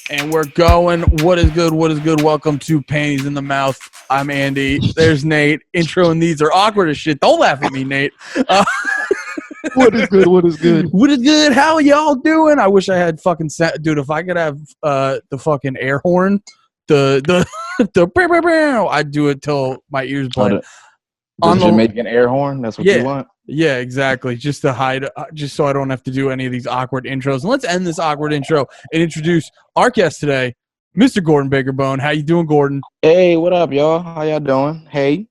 And we're going. What is good? What is good? Welcome to Panties in the Mouth. I'm Andy. There's Nate. Intro and these are awkward as shit. Don't laugh at me, Nate. What is good? What is good? What is good? How y'all doing? I wish I had fucking dude. If I could have the fucking air horn, the I'd do it till my ears bled. The Jamaican air horn. That's what you want. Yeah, exactly. Just to hide, just so I don't have to do any of these awkward intros. And let's end this awkward intro and introduce our guest today, Mr. Gordon Bakerbone. How you doing, Gordon? Hey, what up, y'all? How y'all doing? Hey,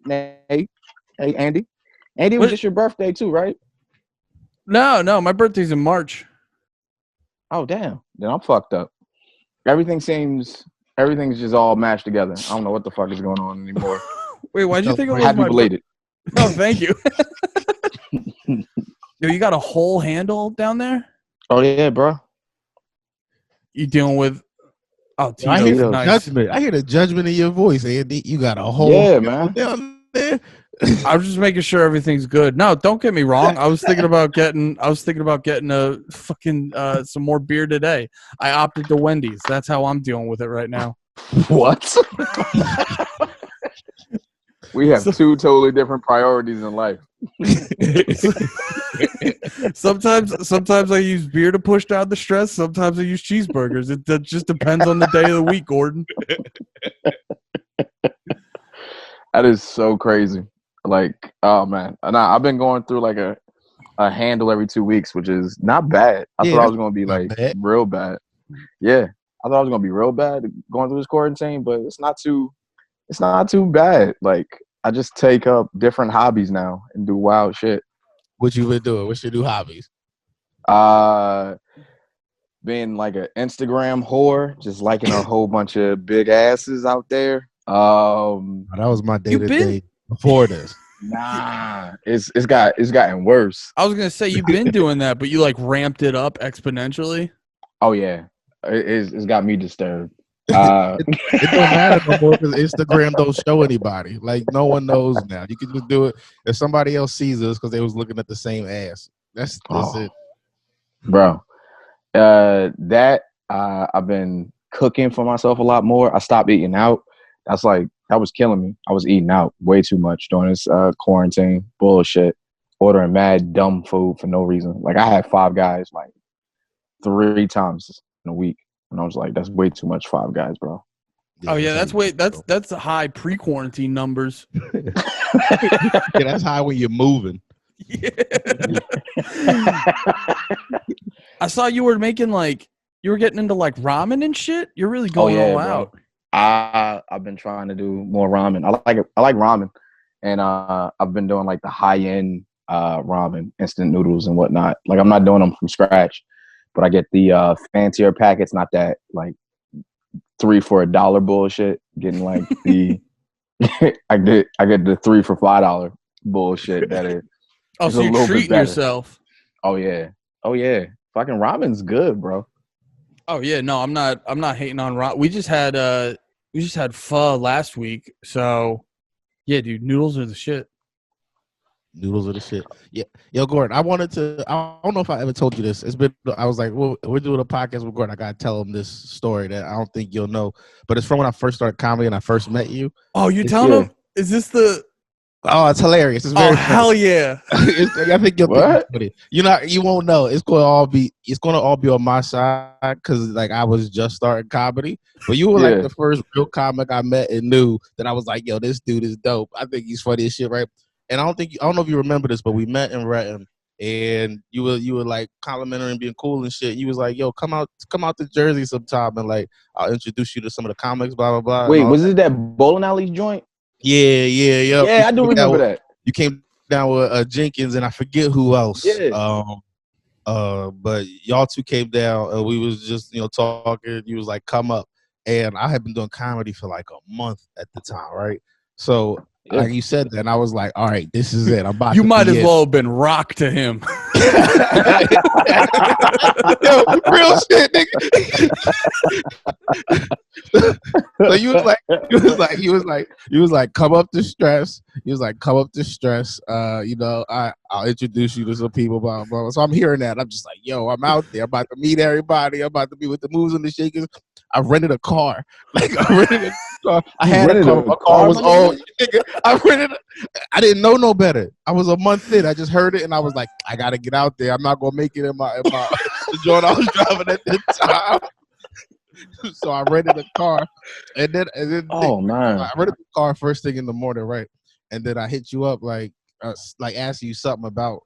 Nate. Hey, Andy. Andy, it was just your birthday too, right? No, my birthday's in March. Oh, damn. Then I'm fucked up. Everything's just all mashed together. I don't know what the fuck is going on anymore. Wait, why'd you think it was happy belated? Oh, thank you. Yo, you got a whole handle down there? Oh yeah, bro. You dealing with? Oh, I hear the nice. judgment. I hear the judgment in your voice, Andy. You got a whole man down there. I was just making sure everything's good. No, don't get me wrong. I was thinking about getting a fucking some more beer today. I opted to Wendy's. That's how I'm dealing with it right now. What? We have two totally different priorities in life. Sometimes I use beer to push down the stress. Sometimes I use cheeseburgers. It just depends on the day of the week, Gordon. That is so crazy. Like, oh man, and I've been going through like a handle every 2 weeks, which is not bad. I thought I was gonna be like real bad. Yeah, I thought I was gonna be real bad going through this quarantine, but it's not too bad. Like, I just take up different hobbies now and do wild shit. What you been doing? What's your new hobbies? Being like an Instagram whore, just liking a whole bunch of big asses out there. That was my day to day before this. Nah, it's gotten worse. I was gonna say you've been doing that, but you like ramped it up exponentially. Oh yeah, it's got me disturbed. It don't matter no more because Instagram don't show anybody. Like, no one knows now. You can just do it if somebody else sees us because they was looking at the same ass. That's it, bro. I've been cooking for myself a lot more. I stopped eating out. That was killing me. I was eating out way too much during this quarantine bullshit, ordering mad dumb food for no reason. Like, I had Five Guys like 3 times in a week. And I was like, that's way too much Five Guys, bro. Oh yeah, that's high pre-quarantine numbers. Yeah, that's high when you're moving. Yeah. I saw you were making you were getting into like ramen and shit. You're really going all out. I've been trying to do more ramen. I like ramen, and I've been doing like the high end ramen, instant noodles and whatnot. Like, I'm not doing them from scratch. But I get the fancier packets, not that like 3 for $1 bullshit. Getting like the I get the 3 for $5 bullshit. That is. Oh, so you're treating yourself. Oh yeah. Fucking ramen's good, bro. Oh yeah, no, I'm not hating on ramen. We just had pho last week, so yeah, dude, noodles are the shit. Noodles are the shit. Yeah. Yo, Gordon, I don't know if I ever told you this. I was like, well, we're doing a podcast with Gordon. I got to tell him this story that I don't think you'll know. But it's from when I first started comedy and I first met you. Oh, you telling him? Is this the... Oh, it's hilarious. It's very funny. Hell yeah. I think you'll think about it. You won't know. It's going to all be on my side because like I was just starting comedy. But you were like the first real comic I met and knew that I was like, yo, this dude is dope. I think he's funny as shit, right? And I don't know if you remember this, but we met in Renton, and you were like complimenting and being cool and shit. You was like, "Yo, come out to Jersey sometime, and like I'll introduce you to some of the comics." Blah blah blah. Wait, was it that bowling alley joint? Yeah. Yeah, I do remember that. You came down with Jenkins, and I forget who else. Yeah. But y'all two came down, and we was just talking. You was like, "Come up," and I had been doing comedy for like a month at the time, right? So. Yeah. Like you said that, and I was like, all right, this is it. I'm about you might as well have been rock to him. Yo, real shit, nigga. So you was like, come up to stress. He was like, come up to stress. I'll introduce you to some people, blah, blah, blah. So I'm hearing that. I'm just like, yo, I'm out there. I'm about to meet everybody. I'm about to be with the moves and the shakers. I rented a car. Like, I rented a car. I had a car. My car was old. I didn't know no better. I was a month in. I just heard it, and I was like, I got to get out there. I'm not going to make it in my the joint I was driving at the time. So I rented a car, and then I rented the car first thing in the morning, right? And then I hit you up, like asking you something about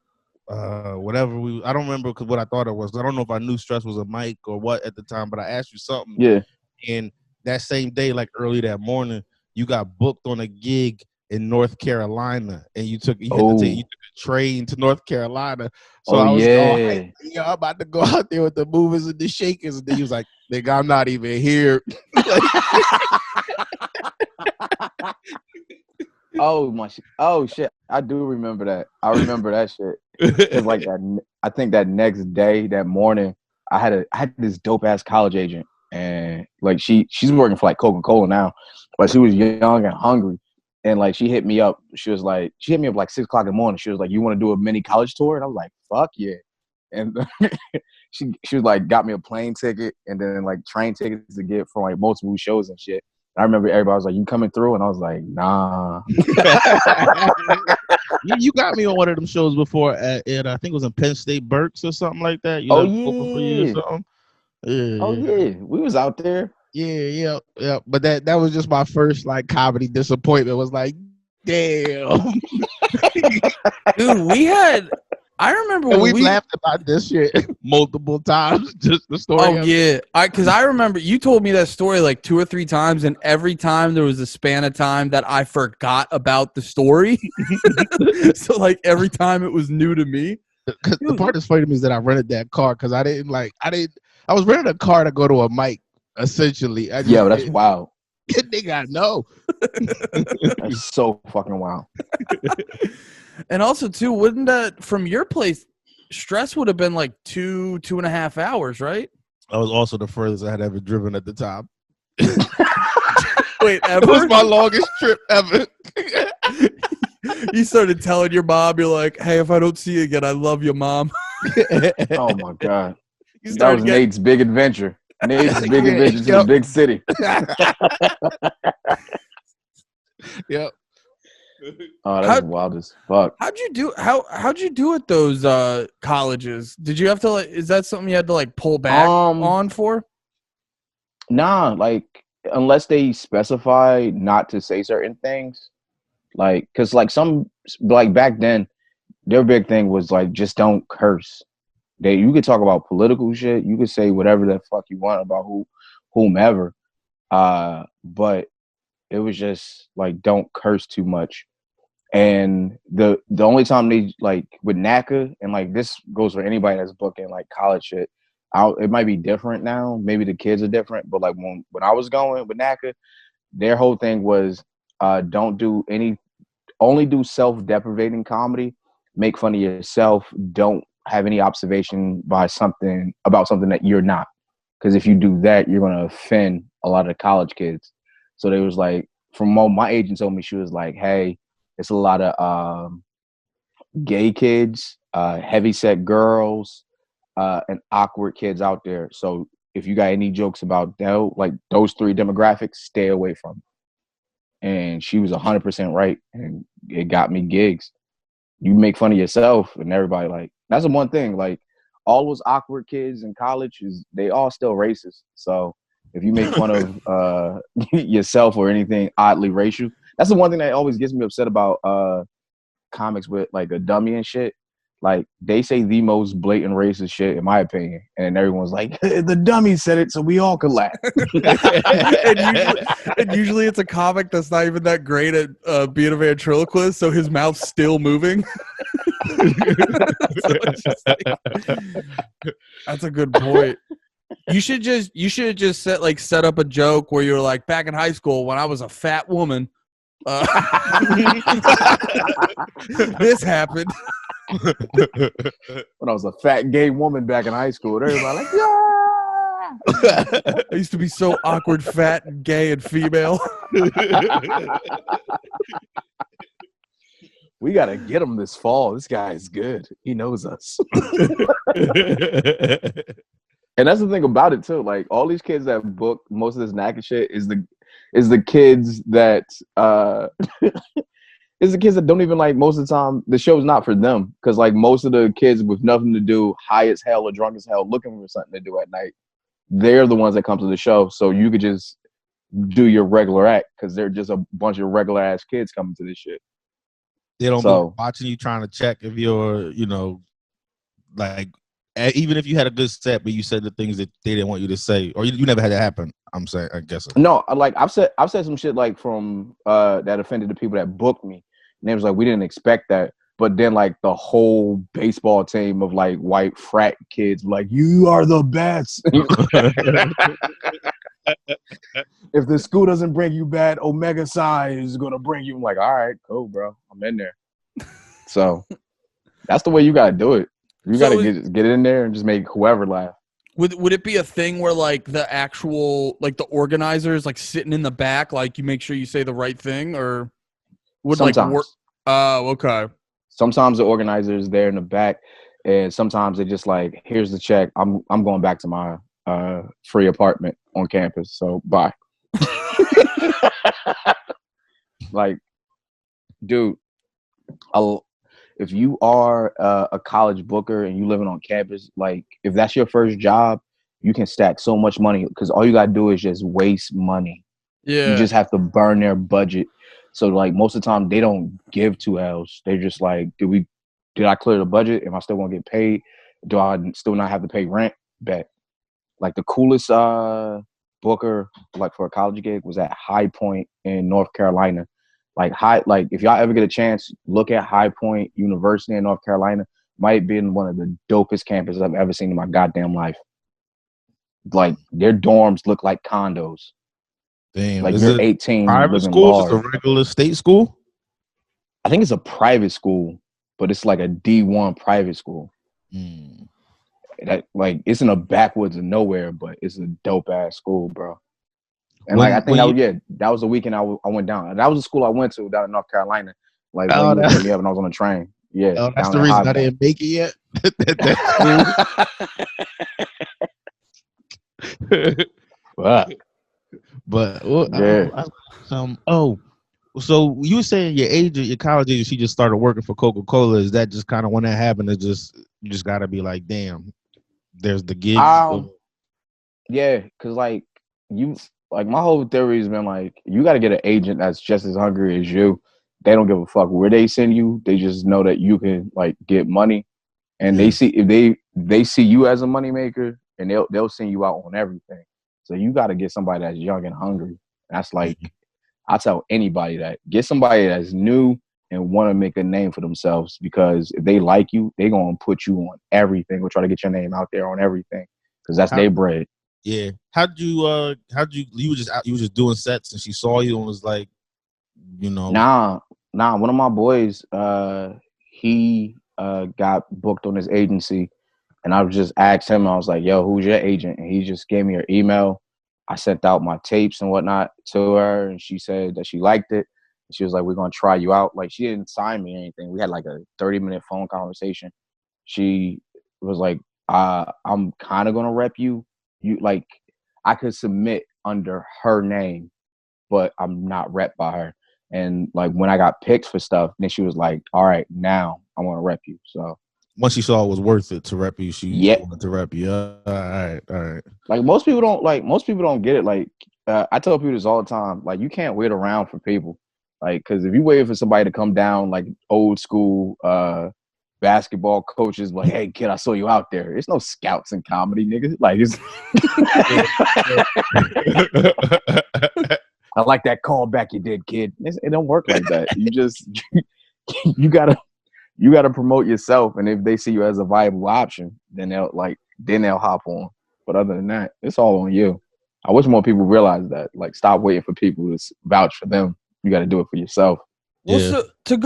whatever I don't remember what I thought it was. I don't know if I knew stress was a mic or what at the time, but I asked you something. Yeah. And that same day, like early that morning, you got booked on a gig in North Carolina, and you took a train to North Carolina. So I was going, I'm about to go out there with the movers and the shakers, and then he was like, nigga, I'm not even here. Oh shit! I do remember that. I remember that shit. It's like that. I think that next day, that morning, I had this dope ass college agent, and like she's working for like Coca-Cola now, but she was young and hungry, and like she hit me up. She hit me up like 6 o'clock in the morning. She was like, "You want to do a mini college tour?" And I was like, "Fuck yeah!" And she was like, got me a plane ticket and then like train tickets to get from like multiple shows and shit. I remember everybody was like, "You coming through?" And I was like, "Nah." You got me on one of them shows before at I think it was in Penn State Berks or something like that. Yeah. We was out there. Yeah. But that was just my first like comedy disappointment. It was like, damn. Dude, I remember when we've laughed about this shit multiple times. Just the story. Oh yeah, because I remember you told me that story like 2 or 3 times, and every time there was a span of time that I forgot about the story. So like every time it was new to me. The part that's funny to me is that I rented that car because I was renting a car to go to a mic essentially. That's wild. Nigga, I know. That's so fucking wild. And also, too, wouldn't that, from your place, stress would have been like 2.5 hours, right? That was also the furthest I had ever driven at the time. Wait, ever? It was my longest trip ever. You started telling your mom, you're like, "Hey, if I don't see you again, I love you, Mom." Oh, my God. That was Nate's big adventure. Nate's big adventure to the big city. Yep. Oh, that's wild as fuck. How'd you do at those colleges? Did you have to like? Is that something you had to like pull back on for? Nah, like unless they specify not to say certain things, like because like some like back then, their big thing was like just don't curse. You could talk about political shit. You could say whatever the fuck you want about whomever, but it was just like don't curse too much. And the only time they like with NACA, and like this goes for anybody that's booking like college shit, it might be different now. Maybe the kids are different, but like when I was going with NACA, their whole thing was only do self-deprivating comedy, make fun of yourself, don't have any observation about something that you're not, because if you do that, you're gonna offend a lot of college kids. So they was like, from what my agent told me, she was like, "Hey, it's a lot of gay kids, heavyset girls, and awkward kids out there. So if you got any jokes about that, like those 3 demographics, stay away from it." And she was 100% right, and it got me gigs. You make fun of yourself, and everybody like that's the one thing. Like all those awkward kids in college they all still racist. So if you make fun of yourself or anything oddly racial. That's the one thing that always gets me upset about comics with like a dummy and shit. Like they say the most blatant racist shit in my opinion, and everyone's like, "The dummy said it, so we all could laugh." and usually it's a comic that's not even that great at being a ventriloquist, so his mouth's still moving. That's a good point. You should have just set up a joke where you're like, back in high school when I was a fat woman. This happened. When I was a fat gay woman back in high school, everybody like, yeah. I used to be so awkward, fat, and gay, and female. We got to get him this fall. This guy is good. He knows us. And that's the thing about it too. Like all these kids that book most of this naked shit is the kids that is the kids that don't even like most of the time the show's not for them. Cause like most of the kids with nothing to do, high as hell or drunk as hell, looking for something to do at night, they're the ones that come to the show. So you could just do your regular act because they're just a bunch of regular ass kids coming to this shit. They don't be watching you trying to check if you're, like, even if you had a good set, but you said the things that they didn't want you to say, or you never had that happen. I'm saying, I guess. No, like I've said some shit like from that offended the people that booked me. And they was like, we didn't expect that. But then like the whole baseball team of like white frat kids like, you are the best. If the school doesn't bring you bad, Omega Psi is gonna bring you. I'm like, all right, cool, bro. I'm in there. So that's the way you gotta do it. You gotta get in there and just make whoever laugh. Would it be a thing where like the actual like the organizers like sitting in the back, like you make sure you say the right thing, or would sometimes. Like work? Oh, okay. Sometimes the organizer is there in the back, and sometimes they just like, here's the check. I'm going back to my free apartment on campus. So bye. Like, dude, if you are a college booker and you living on campus, like if that's your first job, you can stack so much money because all you gotta do is just waste money. Yeah. You just have to burn their budget. So like most of the time they don't give two L's. They're just like, did I clear the budget? Am I still gonna get paid? Do I still not have to pay rent? Bet. Like the coolest booker like for a college gig was at High Point in North Carolina. Like if y'all ever get a chance, look at High Point University in North Carolina. Might be one of the dopest campuses I've ever seen in my goddamn life. Like their dorms look like condos. Damn, like you're 18. Private school, just a regular state school? I think it's a private school, but it's like a D1 private school. That like it's in the backwoods of nowhere, but it's a dope ass school, bro. And I think that was the weekend I went down. That was the school I went to down in North Carolina. Like when you picked me up and I was on the train. Yeah, that's the reason I didn't make it yet. But so you were saying your college age, she just started working for Coca-Cola. Is that just kind of when that happened? You just got to be like, damn, there's the gig. Yeah, because like my whole theory has been like, you got to get an agent that's just as hungry as you. They don't give a fuck where they send you. They just know that you can like get money, and they see if they see you as a moneymaker, and they'll send you out on everything. So you got to get somebody that's young and hungry. That's like, I tell anybody that get somebody that's new and want to make a name for themselves, because if they like you, they gonna put you on everything. We'll try to get your name out there on everything because that's their bread. Yeah. You were just doing sets and she saw you and was like, Nah. One of my boys, he got booked on his agency, and I just asked him. I was like, "Yo, who's your agent?" And he just gave me her email. I sent out my tapes and whatnot to her, and she said that she liked it. She was like, "We're gonna try you out." Like, she didn't sign me or anything. We had like a 30-minute phone conversation. She was like, "I'm kind of gonna rep you. You like, I could submit under her name, but I'm not repped by her." And like when I got picked for stuff, then she was like, "All right, now I want to rep you." So once she saw it was worth it to rep you, she wanted to rep you. All right. Like most people don't get it. Like I tell people this all the time. Like you can't wait around for people. Like because if you wait for somebody to come down, like old school basketball coaches, like, "Hey kid, I saw you out there." There's no scouts in comedy, nigga. Like it's. I like that callback you did, kid. It don't work like that. You just you gotta promote yourself, and if they see you as a viable option, then they'll hop on. But other than that, it's all on you. I wish more people realize that. Like, stop waiting for people to vouch for them. You got to do it for yourself. Well, so to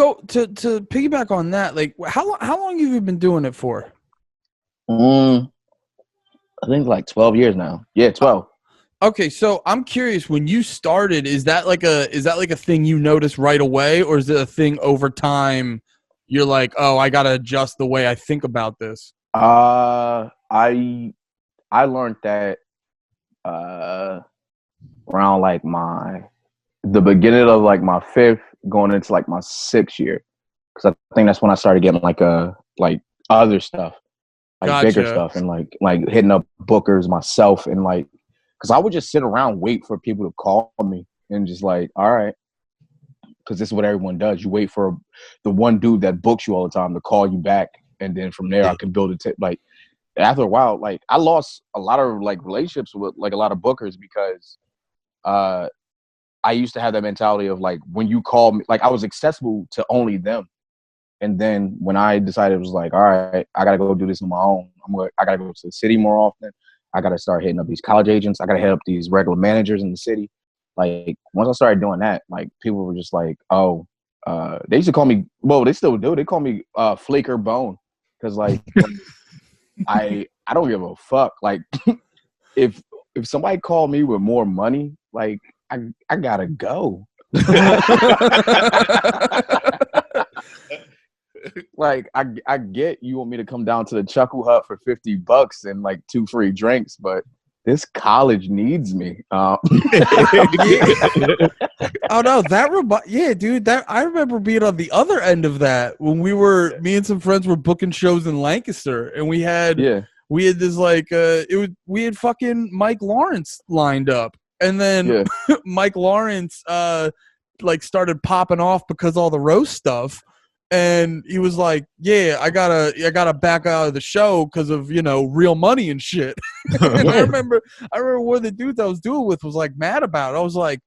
piggyback on that, like how long have you been doing it for? I think like 12 years now. Yeah, 12. Okay, so I'm curious. When you started, is that like a thing you noticed right away, or is it a thing over time? You're like, oh, I gotta adjust the way I think about this. I learned that around like the beginning of like my 5th, going into like my 6th year, because I think that's when I started getting like other stuff, like bigger Gotcha. stuff, and like hitting up bookers myself, and like, because I would just sit around wait for people to call me and just like, all right, because this is what everyone does. You wait for the one dude that books you all the time to call you back, and then from there I can build it. Like after a while, like I lost a lot of like relationships with like a lot of bookers because I used to have that mentality of like, when you call me, like I was accessible to only them. And then when I decided, it was like, all right, I got to go do this on my own. I got to go to the city more often. I got to start hitting up these college agents. I got to hit up these regular managers in the city. Like once I started doing that, like people were just like, oh, they used to call me, well, they still do. They call me Flaker Bone. Cause like, I don't give a fuck. Like if somebody called me with more money, like I gotta go. Like I get you want me to come down to the Chuckle Hut for $50 and like 2 free drinks, but this college needs me. Oh no, dude. That I remember being on the other end of that when me and some friends were booking shows in Lancaster, and we had this like we had fucking Mike Lawrence lined up, and then Mike Lawrence like started popping off because all the roast stuff. And he was like, yeah, I gotta back out of the show because of, real money and shit. And I remember one of the dudes I was doing with was like mad about it. I was like,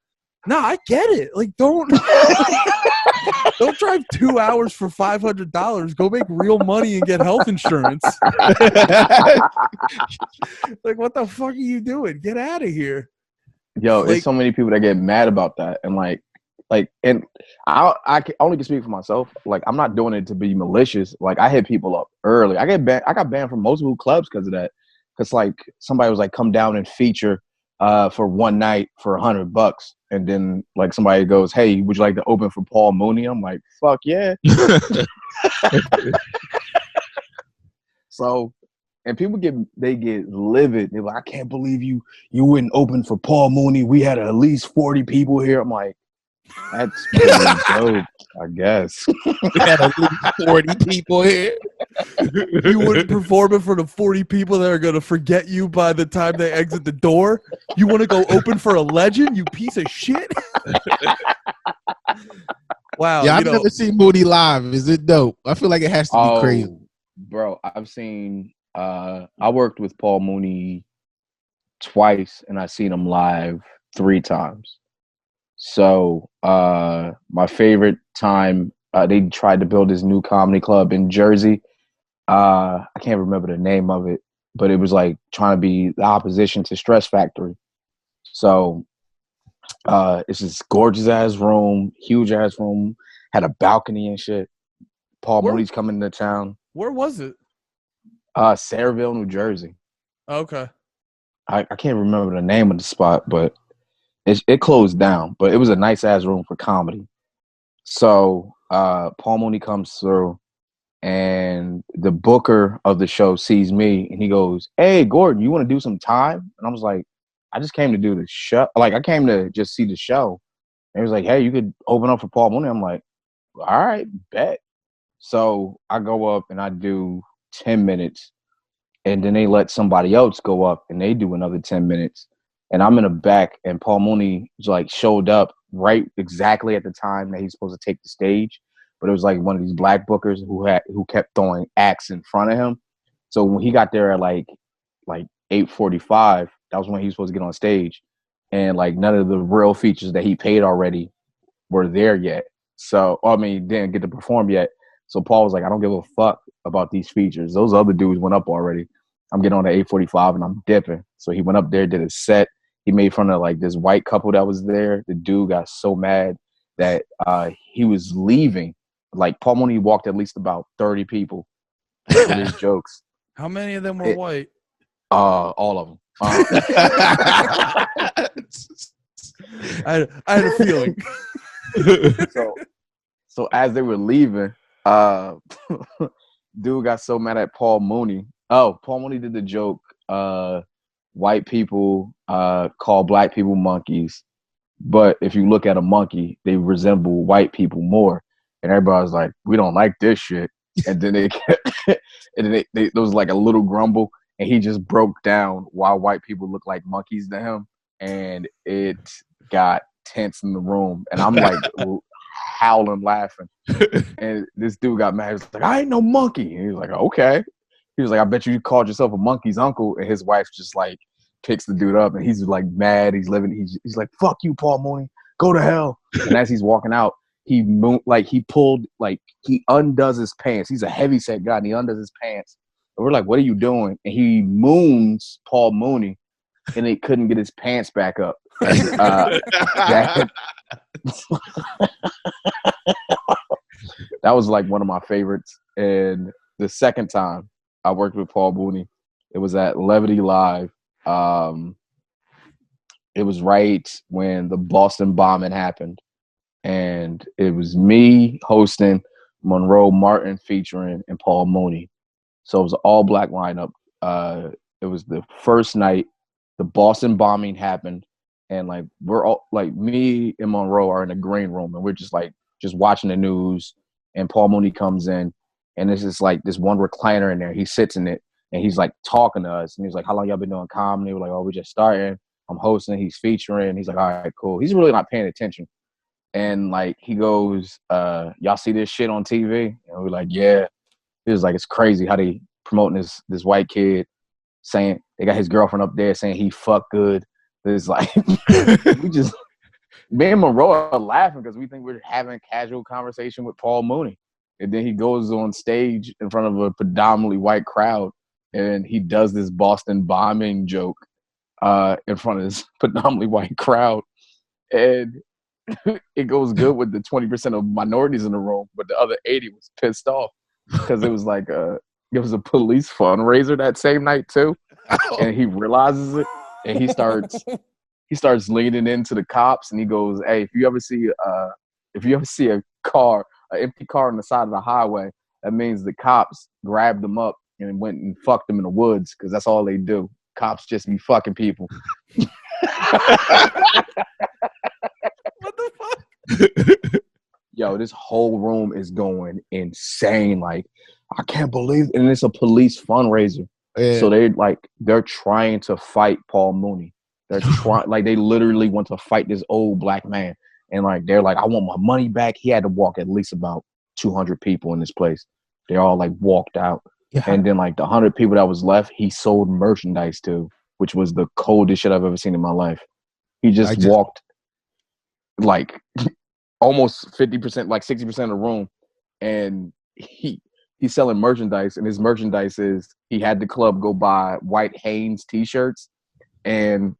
nah, I get it. Like, don't drive 2 hours for $500. Go make real money and get health insurance. Like, what the fuck are you doing? Get out of here. Yo, like, there's so many people that get mad about that. And and I only can speak for myself. Like, I'm not doing it to be malicious. Like, I hit people up early. I got banned from multiple clubs because of that. Because like somebody was like, come down and feature for one night for $100, and then like somebody goes, hey, would you like to open for Paul Mooney? I'm like, fuck yeah. So, and people get livid. They're like, I can't believe you wouldn't open for Paul Mooney. We had at least 40 people here. I'm like, that's pretty dope, I guess. We had at least 40 people here. You wouldn't perform it for the 40 people that are going to forget you by the time they exit the door? You want to go open for a legend, you piece of shit? Wow. Yeah, I've never seen Mooney live. Is it dope? I feel like it has to be crazy. Bro, I've seen I worked with Paul Mooney twice, and I've seen him live 3 times. So my favorite time, they tried to build this new comedy club in Jersey. I can't remember the name of it, but it was like trying to be the opposition to Stress Factory. So it's this gorgeous ass room, huge ass room, had a balcony and shit. Paul Mooney's coming to town. Where was it? Sayreville, New Jersey. Okay. I can't remember the name of the spot, but it closed down. But it was a nice ass room for comedy. So Paul Mooney comes through, and the booker of the show sees me, and he goes, hey, Gordon, you want to do some time? And I was like, I just came to do the show. Like, I came to just see the show. And he was like, hey, you could open up for Paul Mooney. I'm like, all right, bet. So I go up and I do 10 minutes, and then they let somebody else go up and they do another 10 minutes. And I'm in the back, and Paul Mooney like showed up right exactly at the time that he's supposed to take the stage. But it was like one of these black bookers who kept throwing acts in front of him. So when he got there at like 8:45, that was when he was supposed to get on stage. And like none of the real features that he paid already were there yet. So, didn't get to perform yet. So Paul was like, I don't give a fuck about these features. Those other dudes went up already. I'm getting on at 8:45 and I'm dipping. So he went up there, did a set. He made fun of like this white couple that was there. The dude got so mad. that he was leaving. Like Paul Mooney walked at least about 30 people with his jokes. How many of them were white? All of them. I had a feeling. So as they were leaving, dude got so mad at Paul Mooney. Oh, Paul Mooney did the joke, white people call black people monkeys, but if you look at a monkey, they resemble white people more. And everybody was like, we don't like this shit. And then there was like a little grumble, and he just broke down why white people look like monkeys to him, and it got tense in the room. And I'm like howling laughing. And this dude got mad. He was like, I ain't no monkey. And he was like, okay. He was like, I bet you called yourself a monkey's uncle. And his wife just like picks the dude up, and he's like mad. He's like, fuck you, Paul Mooney. Go to hell. And as he's walking out, he undoes his pants. He's a heavyset guy, and he undoes his pants. And we're like, what are you doing? And he moons Paul Mooney, and he couldn't get his pants back up. That was like one of my favorites. And the second time I worked with Paul Mooney, it was at Levity Live. It was right when the Boston bombing happened. And it was me hosting, Monroe Martin featuring, and Paul Mooney. So it was an all-black lineup. It was the first night the Boston bombing happened, and like we're all like me and Monroe are in a green room, and we're just watching the news. And Paul Mooney comes in, and this is like this one recliner in there. He sits in it, and he's like talking to us, and he's like, "How long y'all been doing comedy?" We're like, "Oh, we just starting." I'm hosting. He's featuring. He's like, "All right, cool." He's really not paying attention. And like he goes, y'all see this shit on TV? And we're like, yeah. He was like, it's crazy how they promoting this white kid, saying they got his girlfriend up there saying he fuck good. It's like me and Monroe are laughing because we think we're having a casual conversation with Paul Mooney. And then he goes on stage in front of a predominantly white crowd, and he does this Boston bombing joke in front of this predominantly white crowd. And it goes good with the 20% of minorities in the room, but the other 80 was pissed off because it was like it was a police fundraiser that same night too, and he realizes it, and he starts leaning into the cops, and he goes, "Hey, if you ever see a car, an empty car on the side of the highway, that means the cops grabbed them up and went and fucked them in the woods because that's all they do. Cops just be fucking people." What the fuck? Yo, this whole room is going insane. Like, I can't believe it. And it's a police fundraiser. Yeah. So they're trying to fight Paul Mooney. They're trying, like, they literally want to fight this old black man. And like, they're like, I want my money back. He had to walk at least about 200 people in this place. They all like walked out. Yeah. And then like the 100 people that was left, he sold merchandise to, which was the coldest shit I've ever seen in my life. He just walked like almost 50%, like 60% of the room, and he's selling merchandise, and his merchandise is he had the club go buy white Hanes t-shirts, and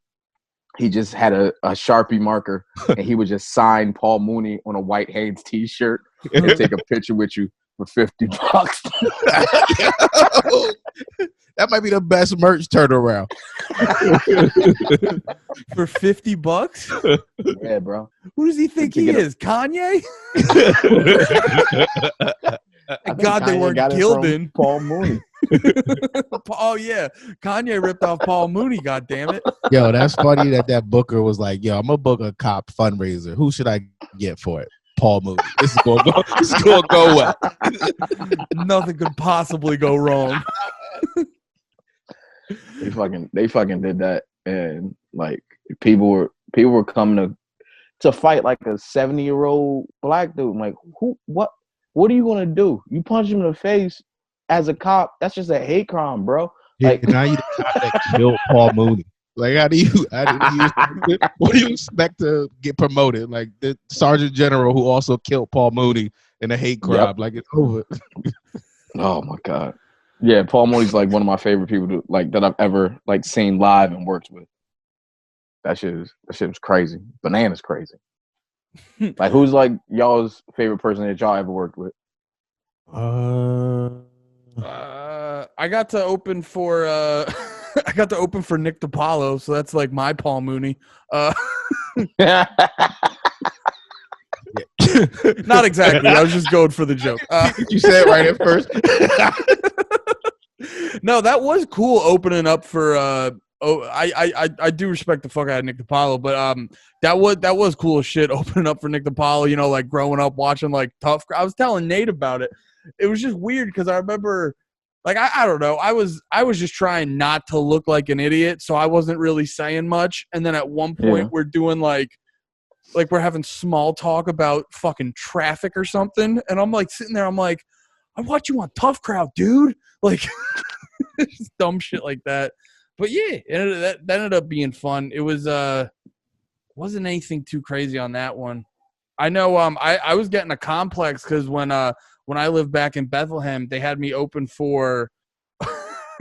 he just had a Sharpie marker, and he would just sign Paul Mooney on a white Hanes t-shirt and take a picture with you for $50. That might be the best merch turnaround. For $50? Yeah, bro. Who does he think he is? Kanye? God, they weren't gilding Paul Mooney. Oh yeah, Kanye ripped off Paul Mooney. God damn it! Yo, that's funny that Booker was like, "Yo, I'm gonna book a cop fundraiser. Who should I get for it? Paul Mooney. This is gonna go. This is gonna go well. Nothing could possibly go wrong." They fucking did that, and like people were coming to fight like a 70-year-old black dude. I'm like, what are you gonna do? You punch him in the face as a cop? That's just a hate crime, bro. Like, now you the cop that killed Paul Mooney. Like, what do you expect to get promoted? Like the Sergeant General who also killed Paul Mooney in a hate crime. Yep. Like, it's over. Oh my God. Yeah, Paul Mooney's like one of my favorite people that I've ever like seen live and worked with. That shit was crazy. Bananas crazy. Like, who's like y'all's favorite person that y'all ever worked with? I got to open for I got to open for Nick DiPaolo, so that's like my Paul Mooney. Not exactly. I was just going for the joke. You said it right at first. No, that was cool opening up for I do respect the fuck out of Nick DiPaolo, but that was cool as shit opening up for Nick DiPaolo, you know, like growing up watching like Tough. I was telling Nate about it. It was just weird because I remember like I don't know, I was just trying not to look like an idiot, so I wasn't really saying much. And then at one point we're doing like we're having small talk about fucking traffic or something, and I'm like sitting there, I'm like, I watch you on Tough Crowd, dude. Like just dumb shit like that. But yeah, that ended up being fun. It was wasn't anything too crazy on that one. I know I was getting a complex because when I lived back in Bethlehem, they had me open for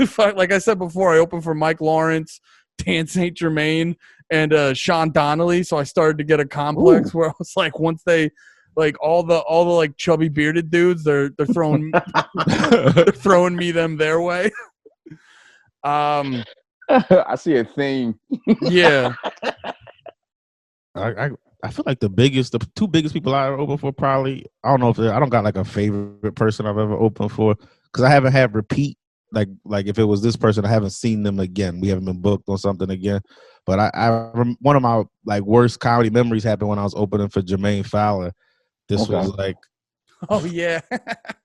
like I said before, I opened for Mike Lawrence, Dan St. Germain, and Sean Donnelly. So I started to get a complex where I was like, once they like all the like chubby bearded dudes, they're throwing they're throwing me them their way. I see a theme. Yeah. I feel like the two biggest people I ever opened for probably, I don't know if I don't got like a favorite person I've ever opened for because I haven't had repeat like if it was this person, I haven't seen them again. We haven't been booked on something again. But one of my like worst comedy memories happened when I was opening for Jermaine Fowler. This was like, oh yeah,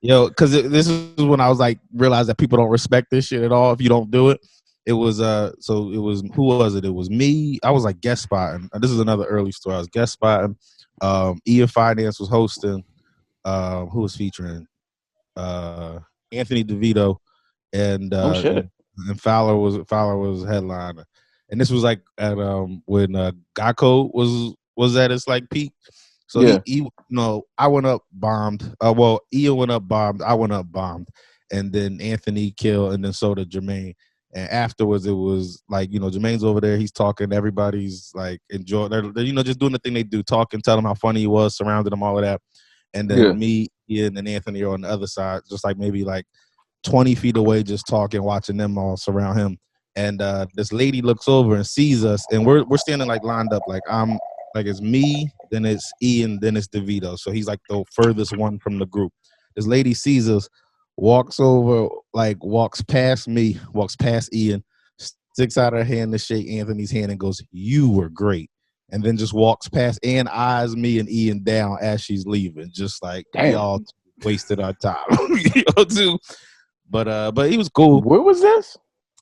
because this is when I was like realized that people don't respect this shit at all if you don't do it. It was so it was, who was it? It was me. I was like guest spotting. This is another early story. I was guest spotting. Ian Finance was hosting. Who was featuring? Anthony DeVito and and Fowler was headliner. And this was like at when Geico was at its like peak. So he I went up bombed. Ian went up bombed. I went up bombed, and then Anthony killed, and then so did Jermaine. And afterwards, it was like, Jermaine's over there. He's talking. Everybody's like enjoying. They're just doing the thing they do, talking, telling him how funny he was, surrounded him, all of that. And then me, Ian, and Anthony are on the other side, just like maybe like 20 feet away, just talking, watching them all surround him. And this lady looks over and sees us, and we're standing like lined up, like it's me, then it's Ian, then it's DeVito. So he's like the furthest one from the group. This lady sees us, walks over, like walks past me, walks past Ian, sticks out her hand to shake Anthony's hand and goes, "You were great." And then just walks past and eyes me and Ian down as she's leaving. Just like, y'all wasted our time. Too. But he was cool. Where was this?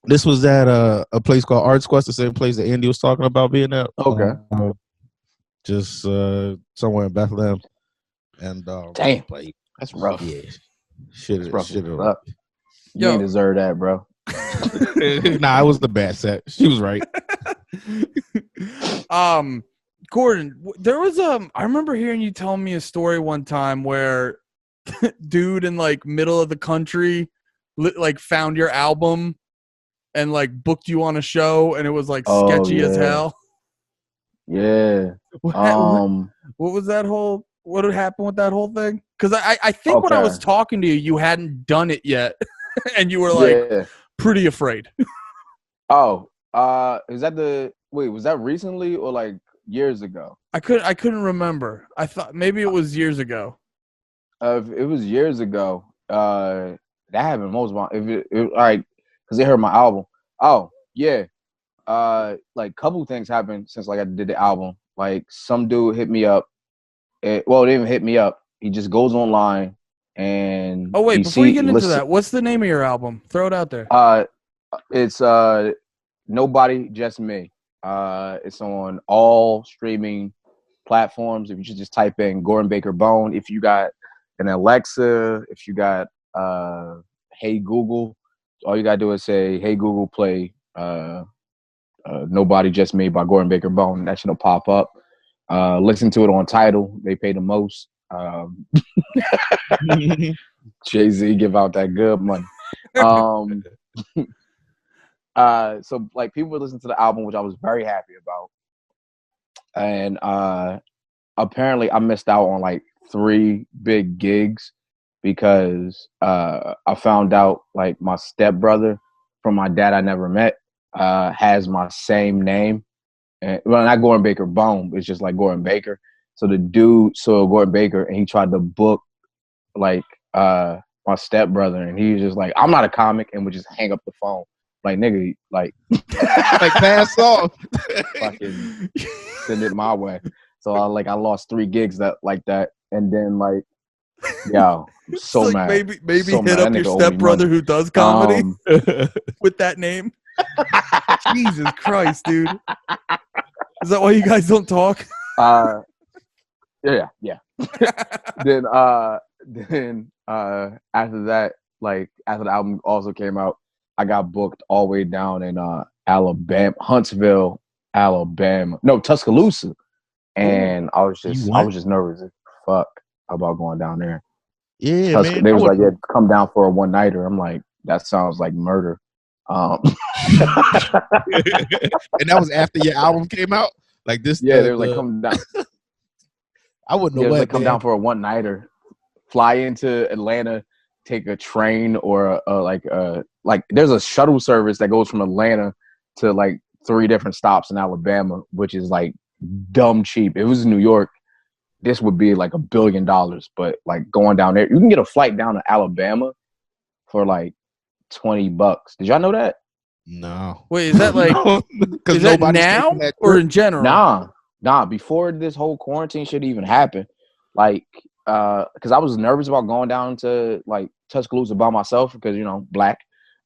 This was at a place called Arts Quest, the same place that Andy was talking about being at. Okay. Just somewhere in Bethlehem. And damn, that's rough. Yeah. Shit. You didn't deserve that, bro. Nah, it was the bad set. She was right. Gordon, there was I remember hearing you telling me a story one time where dude in like middle of the country like found your album and like booked you on a show, and it was like sketchy as hell. Yeah. What was that whole? What had happened with that whole thing? Because I think when I was talking to you, you hadn't done it yet, and you were like pretty afraid. Is that was that recently or like years ago? I couldn't remember. I thought maybe it was years ago. If it was years ago, that happened most of my. All right, because they heard my album. Oh yeah, like couple things happened since like I did the album. Like some dude hit me up. They didn't even hit me up. He just goes online and. Oh wait, before you get into that, what's the name of your album? Throw it out there. It's Nobody, Just Me. It's on all streaming platforms. If you should just type in Gordon Baker Bone. If you got an Alexa, if you got Hey Google, all you gotta do is say, "Hey Google, play Nobody, Just Me" by Gordon Baker Bone. That should pop up. Listen to it on Tidal. They pay the most. Jay-Z give out that good money. So like people would listen to the album, which I was very happy about. And apparently I missed out on like 3 big gigs because I found out like my stepbrother from my dad I never met has my same name. And, well, not Gordon Baker Bone, it's just like Gordon Baker. So the dude saw Gordon Baker and he tried to book like my stepbrother, and he was just like, I'm not a comic, and would just hang up the phone. Like, nigga, like like pass off. Fucking send it my way. So I lost 3 gigs that, and then like, yo, I'm so like mad. Maybe so hit mad. up your stepbrother who does comedy with that name. Jesus Christ, dude. Is that why you guys don't talk? Yeah. Then after that, like after the album also came out, I got booked all the way down in Alabama, Huntsville, Alabama. No, Tuscaloosa. And I was just nervous as fuck about going down there. Yeah, man. They was like, yeah, come down for a one-nighter. I'm like, that sounds like murder. And that was after your album came out? Like this? Yeah, they were like, come down. I wouldn't know what. Like, come down for a one-nighter. Fly into Atlanta, take a train or like there's a shuttle service that goes from Atlanta to like 3 different stops in Alabama, which is like dumb cheap. If it was New York, this would be like $1 billion. But like going down there, you can get a flight down to Alabama for like $20. Did y'all know that? No. Wait, is that like is that now or in general? Nah. Before this whole quarantine shit even happened, like, because I was nervous about going down to like Tuscaloosa by myself because black.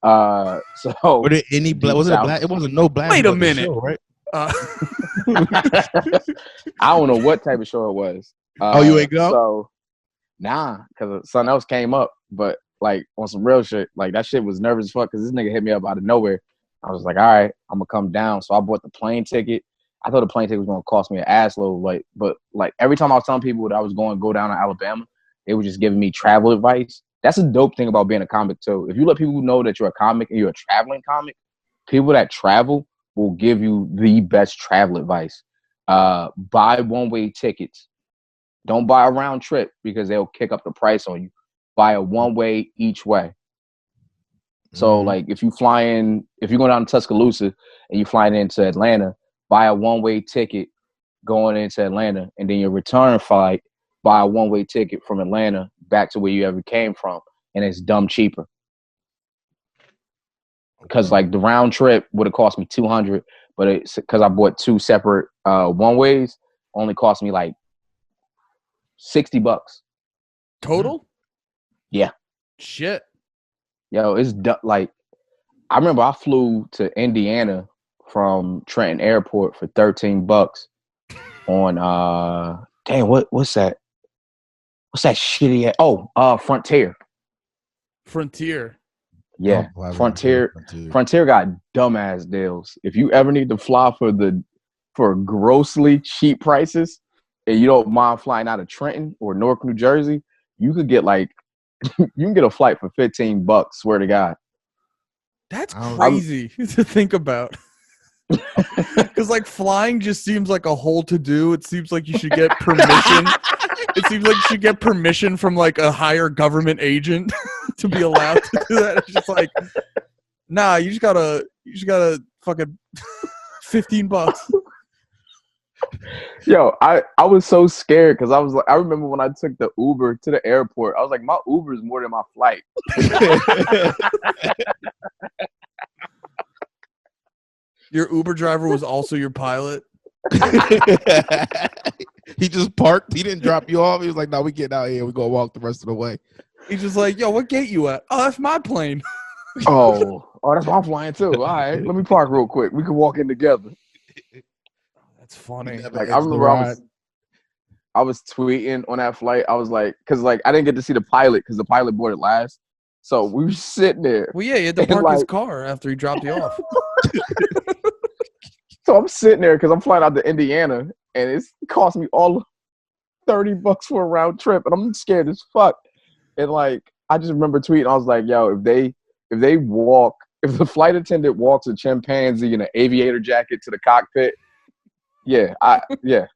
So were there any black? Was it black? It wasn't no black. Wait a minute, show, right? I don't know what type of show it was. You ain't go? So nah, because something else came up, but like on some real shit, like that shit was nervous as fuck because this nigga hit me up out of nowhere. I was like, all right, I'm gonna come down. So I bought the plane ticket. I thought the plane ticket was gonna cost me an ass load, but every time I was telling people that I was going to go down to Alabama, they were just giving me travel advice. That's a dope thing about being a comic too. If you let people know that you're a comic and you're a traveling comic, people that travel will give you the best travel advice. Buy one-way tickets. Don't buy a round trip because they'll kick up the price on you. Buy a one-way each way. So like if you're going down to Tuscaloosa and you're flying into Atlanta, buy a one-way ticket going into Atlanta, and then your return flight, buy a one-way ticket from Atlanta back to where you ever came from, and it's dumb cheaper. Because like the round trip would have cost me $200, but it's because I bought 2 separate one-ways, only cost me like $60 total. Yeah. Shit. Yo, it's like I remember I flew to Indiana from Trenton Airport for $13 on what's that? What's that shitty? Frontier. Yeah, Frontier got dumbass deals. If you ever need to fly for grossly cheap prices, and you don't mind flying out of Trenton or Newark, New Jersey, you could get like you can get a flight for $15. Swear to God. That's crazy to think about. Because like flying just seems like a whole to do. It seems like you should get permission. It seems like you should get permission from like a higher government agent to be allowed to do that. It's just like, nah, you just gotta fucking $15. Yo, I was so scared because I remember when I took the Uber to the airport, I was like, my Uber is more than my flight. Your Uber driver was also your pilot. He just parked. He didn't drop you off. He was like, "No, we getting out here. We gonna walk the rest of the way." He's just like, "Yo, what gate you at? Oh, that's my plane." Oh, that's why I'm flying too. All right, let me park real quick. We can walk in together. That's funny. Like I remember I was tweeting on that flight. I was like, because like I didn't get to see the pilot because the pilot boarded last. So we were sitting there. Well, yeah, he had to park his car after he dropped you off. So I'm sitting there because I'm flying out to Indiana, and it's cost me all $30 for a round trip, and I'm scared as fuck. And like, I just remember tweeting, I was like, "Yo, if the flight attendant walks a chimpanzee in an aviator jacket to the cockpit, Yeah, yeah.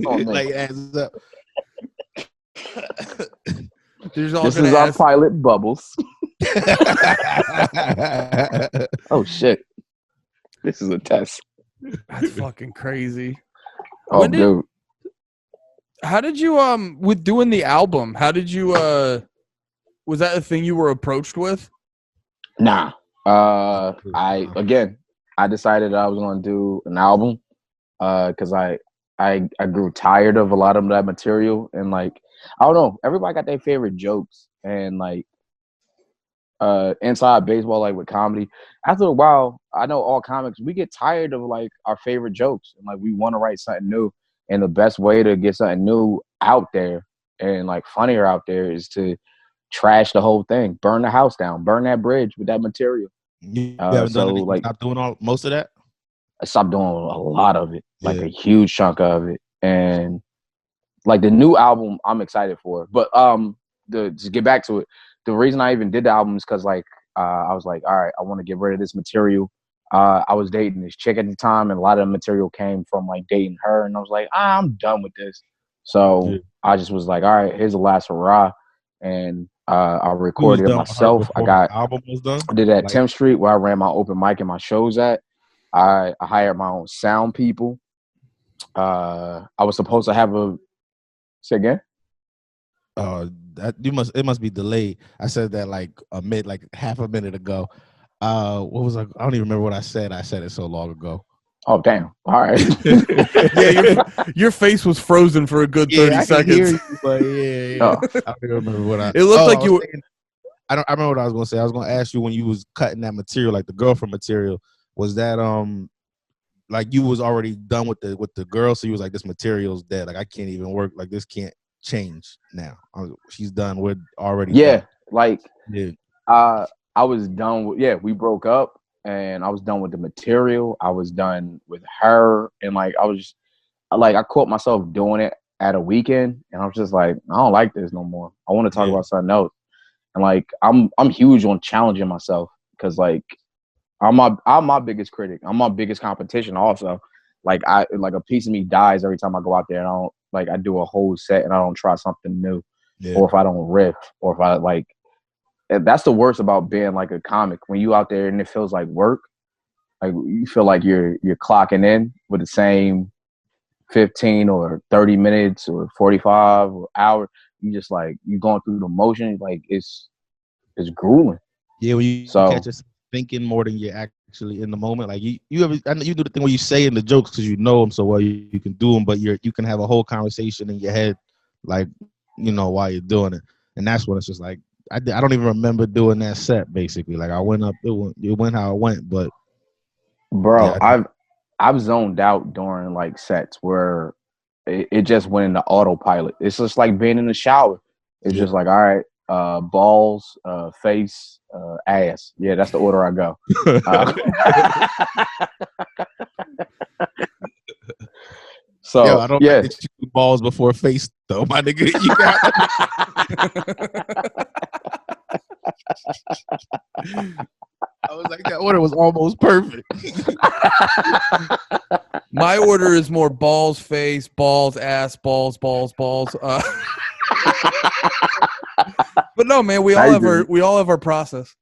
Like adds up. This is our pilot, Bubbles. Oh shit! This is a test. That's fucking crazy. Oh, dude. How did you with doing the album? How did you was that a thing you were approached with? Nah. I decided I was gonna do an album because I grew tired of a lot of that material, and like I don't know, everybody got their favorite jokes, and like inside baseball, like with comedy, after a while, I know all comics, we get tired of like our favorite jokes, and like we want to write something new, and the best way to get something new out there and like funnier out there is to trash the whole thing, burn the house down, burn that bridge with that material. You haven't done it. Like, stop doing most of that. I stopped doing a lot of it, like a huge chunk of it, and like the new album, I'm excited for. But to get back to it, the reason I even did the album is because like I was like, all right, I want to get rid of this material. I was dating this chick at the time, and a lot of the material came from like dating her, and I was like, I'm done with this. So I just was like, all right, here's the last hurrah, and I recorded it myself. I did it at 10th Street where I ran my open mic and my shows at. I hired my own sound people. I was supposed to have a say again. It must be delayed. I said that like half a minute ago. What was I don't even remember what I said. I said it so long ago. Oh damn! All right. Yeah, your face was frozen for a good 30 seconds. Hear you, but yeah. I don't remember what I. It looked like you were. I remember what I was gonna say. I was gonna ask you when you was cutting that material, like the girlfriend material. Was that like you was already done with the girl, so you was like, this material's dead. Like I can't even work. Like this can't change now. She's done. We're already done. Like I was done with we broke up, and I was done with the material. I was done with her, and like I was just like, I caught myself doing it at a weekend, and I was just like, I don't like this no more. I want to talk about something else. And like I'm huge on challenging myself, because like I'm my biggest critic. I'm my biggest competition also. Like a piece of me dies every time I go out there and I do a whole set and I don't try something new. Or if I don't riff, or if I like, that's the worst about being like a comic. When you out there and it feels like work, like you feel like you're clocking in with the same 15 or 30 minutes or 45 or hour. You just like, you're going through the motion. Like it's grueling. Yeah, when you catch us thinking more than you're actually in the moment. Like I know you do the thing where you say in the jokes because you know them so well, you can do them, but you can have a whole conversation in your head, like, you know, while you're doing it. And that's when it's just like, I don't even remember doing that set, basically. Like I went up, it went how it went, but bro, I've zoned out during like sets where it just went into autopilot. It's just like being in the shower. It's just like, all right, balls, face, ass. Yeah, that's the order I go. So I don't like that you do balls before face though, my nigga. You got I was like, that order was almost perfect. My order is more balls, face, balls, ass, balls. But no, man, we all have our process.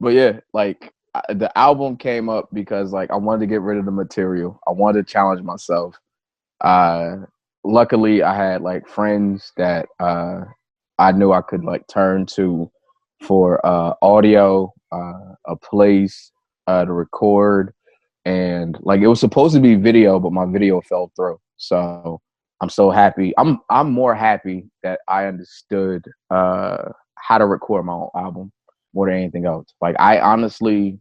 But yeah, like the album came up because like I wanted to get rid of the material. I wanted to challenge myself. Luckily, I had like friends that I knew I could like turn to for audio, a place to record, and like it was supposed to be video, but my video fell through. So I'm so happy. I'm more happy that I understood how to record my own album more than anything else. Like I honestly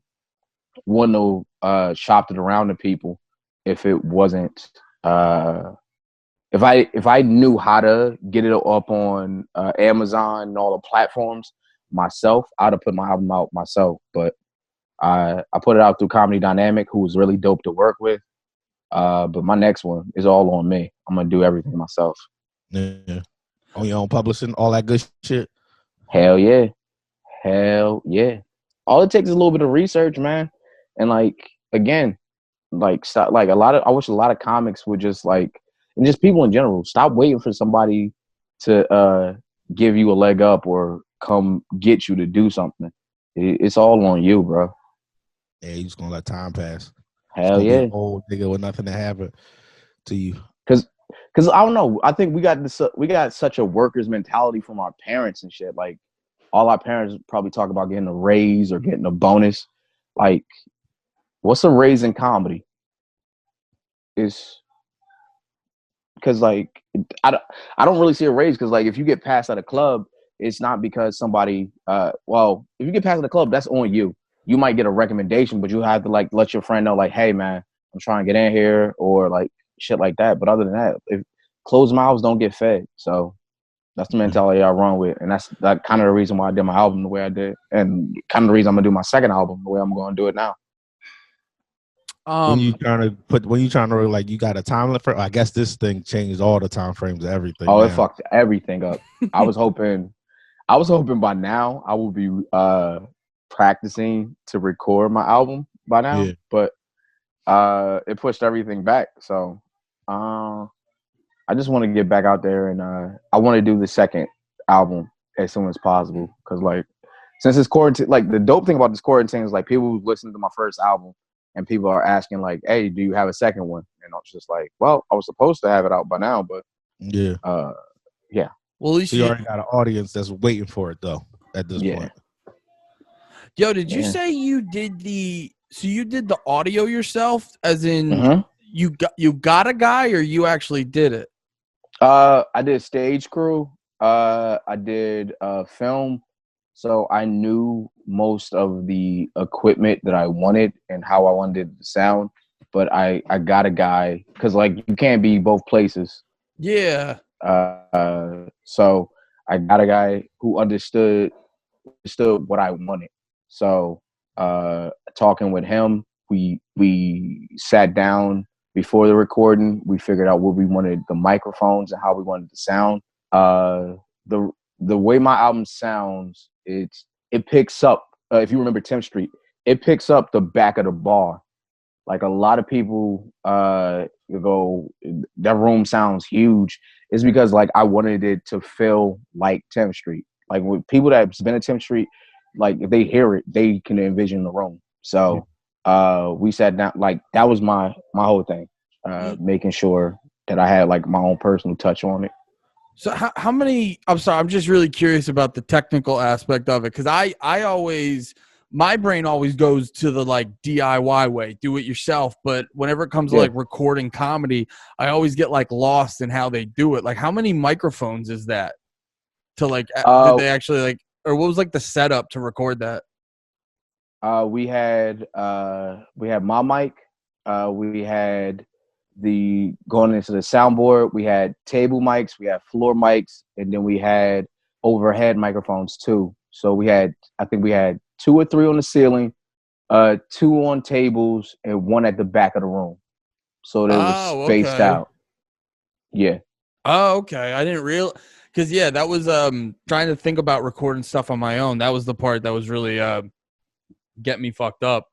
wouldn't have shopped it around to people if it wasn't if I knew how to get it up on Amazon and all the platforms myself, I'd have put my album out myself. But I put it out through Comedy Dynamic, who was really dope to work with. But my next one is all on me. I'm gonna do everything myself. Yeah. On your own publishing, all that good shit. Hell yeah. Hell yeah. All it takes is a little bit of research, man. And like again, like stop like I wish a lot of comics would just like, and just people in general, stop waiting for somebody to give you a leg up or come get you to do something. It's all on you, bro. Yeah, you just gonna let time pass. It's Hell gonna be yeah. an old nigga with nothing to happen to you. Cause I don't know. I think we got such a workers mentality from our parents and shit. Like all our parents probably talk about getting a raise or getting a bonus. Like, what's a raise in comedy? Is because like I don't really see a raise because like if you get passed at a club, it's not because somebody well, if you get passed at a club, that's on you. You might get a recommendation, but you have to like let your friend know like, hey man, I'm trying to get in here or like shit like that. But other than that, if closed mouths don't get fed. So that's the mentality I run with. And that's that kind of the reason why I did my album the way I did. And kind of the reason I'm gonna do my second album the way I'm gonna do it now. When you trying to like, you got a time limit for, I guess this thing changed all the time frames of everything. Oh, now. It fucked everything up. I was hoping by now I will be practicing to record my album by now. Yeah. But it pushed everything back. So I just want to get back out there and I want to do the second album as soon as possible. Cause like since it's quarantine, like the dope thing about this quarantine is like people who listen to my first album and people are asking like, hey, do you have a second one? And I was just like, well, I was supposed to have it out by now, but yeah. Yeah. Well, at least you already got an audience that's waiting for it though at this point. Yo, did you say you did the audio yourself? As in you got a guy or you actually did it? I did stage crew. I did film. So I knew most of the equipment that I wanted and how I wanted it to sound. But I got a guy because like you can't be both places. Yeah. So I got a guy who understood what I wanted. So talking with him, we sat down before the recording. We figured out what we wanted the microphones and how we wanted to sound. The way my album sounds, it picks up. If you remember 10th Street, it picks up the back of the bar. Like a lot of people go, that room sounds huge. It's because like I wanted it to feel like 10th Street. Like with people that's been at 10th Street, like if they hear it, they can envision the room. So we sat down. Like that was my whole thing, making sure that I had like my own personal touch on it. So how many? I'm sorry, I'm just really curious about the technical aspect of it because I always. My brain always goes to the like DIY way, do it yourself. But whenever it comes to like recording comedy, I always get like lost in how they do it. Like how many microphones is that to like, did they actually like, or what was like the setup to record that? We had my mic. We had going into the soundboard. We had table mics. We had floor mics, and then we had overhead microphones too. So I think we had 2 or 3 on the ceiling, 2 on tables, and 1 at the back of the room. So they were spaced out. Yeah. Oh, okay. I didn't realize because that was trying to think about recording stuff on my own. That was the part that was really get me fucked up.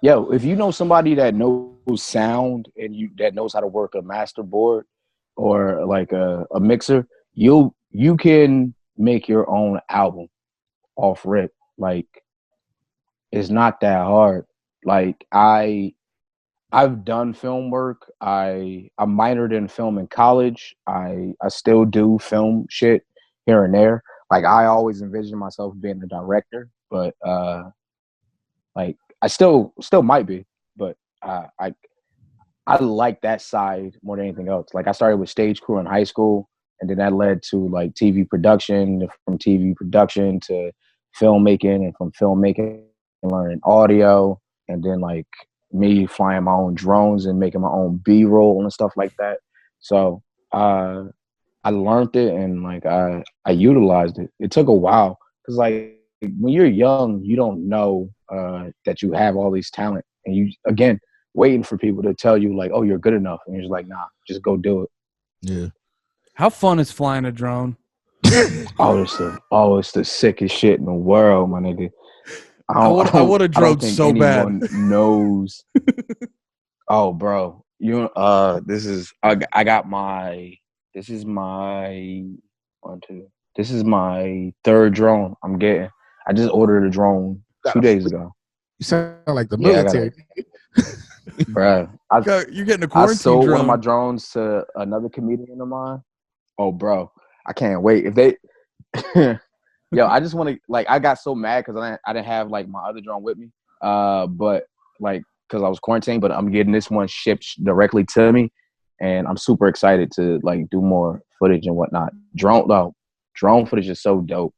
Yo, if you know somebody that knows sound and that knows how to work a master board or like a mixer, you can make your own album off rip. Like it's not that hard. Like I've done film work. I minored in film in college. I still do film shit here and there. Like I always envisioned myself being a director, but like I still might be, but I like that side more than anything else. Like I started with stage crew in high school, and then that led to like TV production, from TV production to filmmaking, and from filmmaking learning audio, and then like me flying my own drones and making my own B-roll and stuff like that. So I learned it and like I utilized it. It took a while because like when you're young, you don't know that you have all these talent, and you again waiting for people to tell you like, oh, you're good enough, and you're just like, nah, just go do it. Yeah. How fun is flying a drone? It's the sickest shit in the world, my nigga. I would have drove so bad. Knows. Oh, bro, this is my third drone I'm getting. I just ordered a drone 2 days ago. You sound like the military. Bro, you're getting a quarantine sold drone. One of my drones to another comedian of mine. Oh, bro, I can't wait. If they, yo, I just want to I got so mad because I didn't have my other drone with me. But because I was quarantined, but I'm getting this one shipped directly to me, and I'm super excited to do more footage and whatnot. Drone footage is so dope.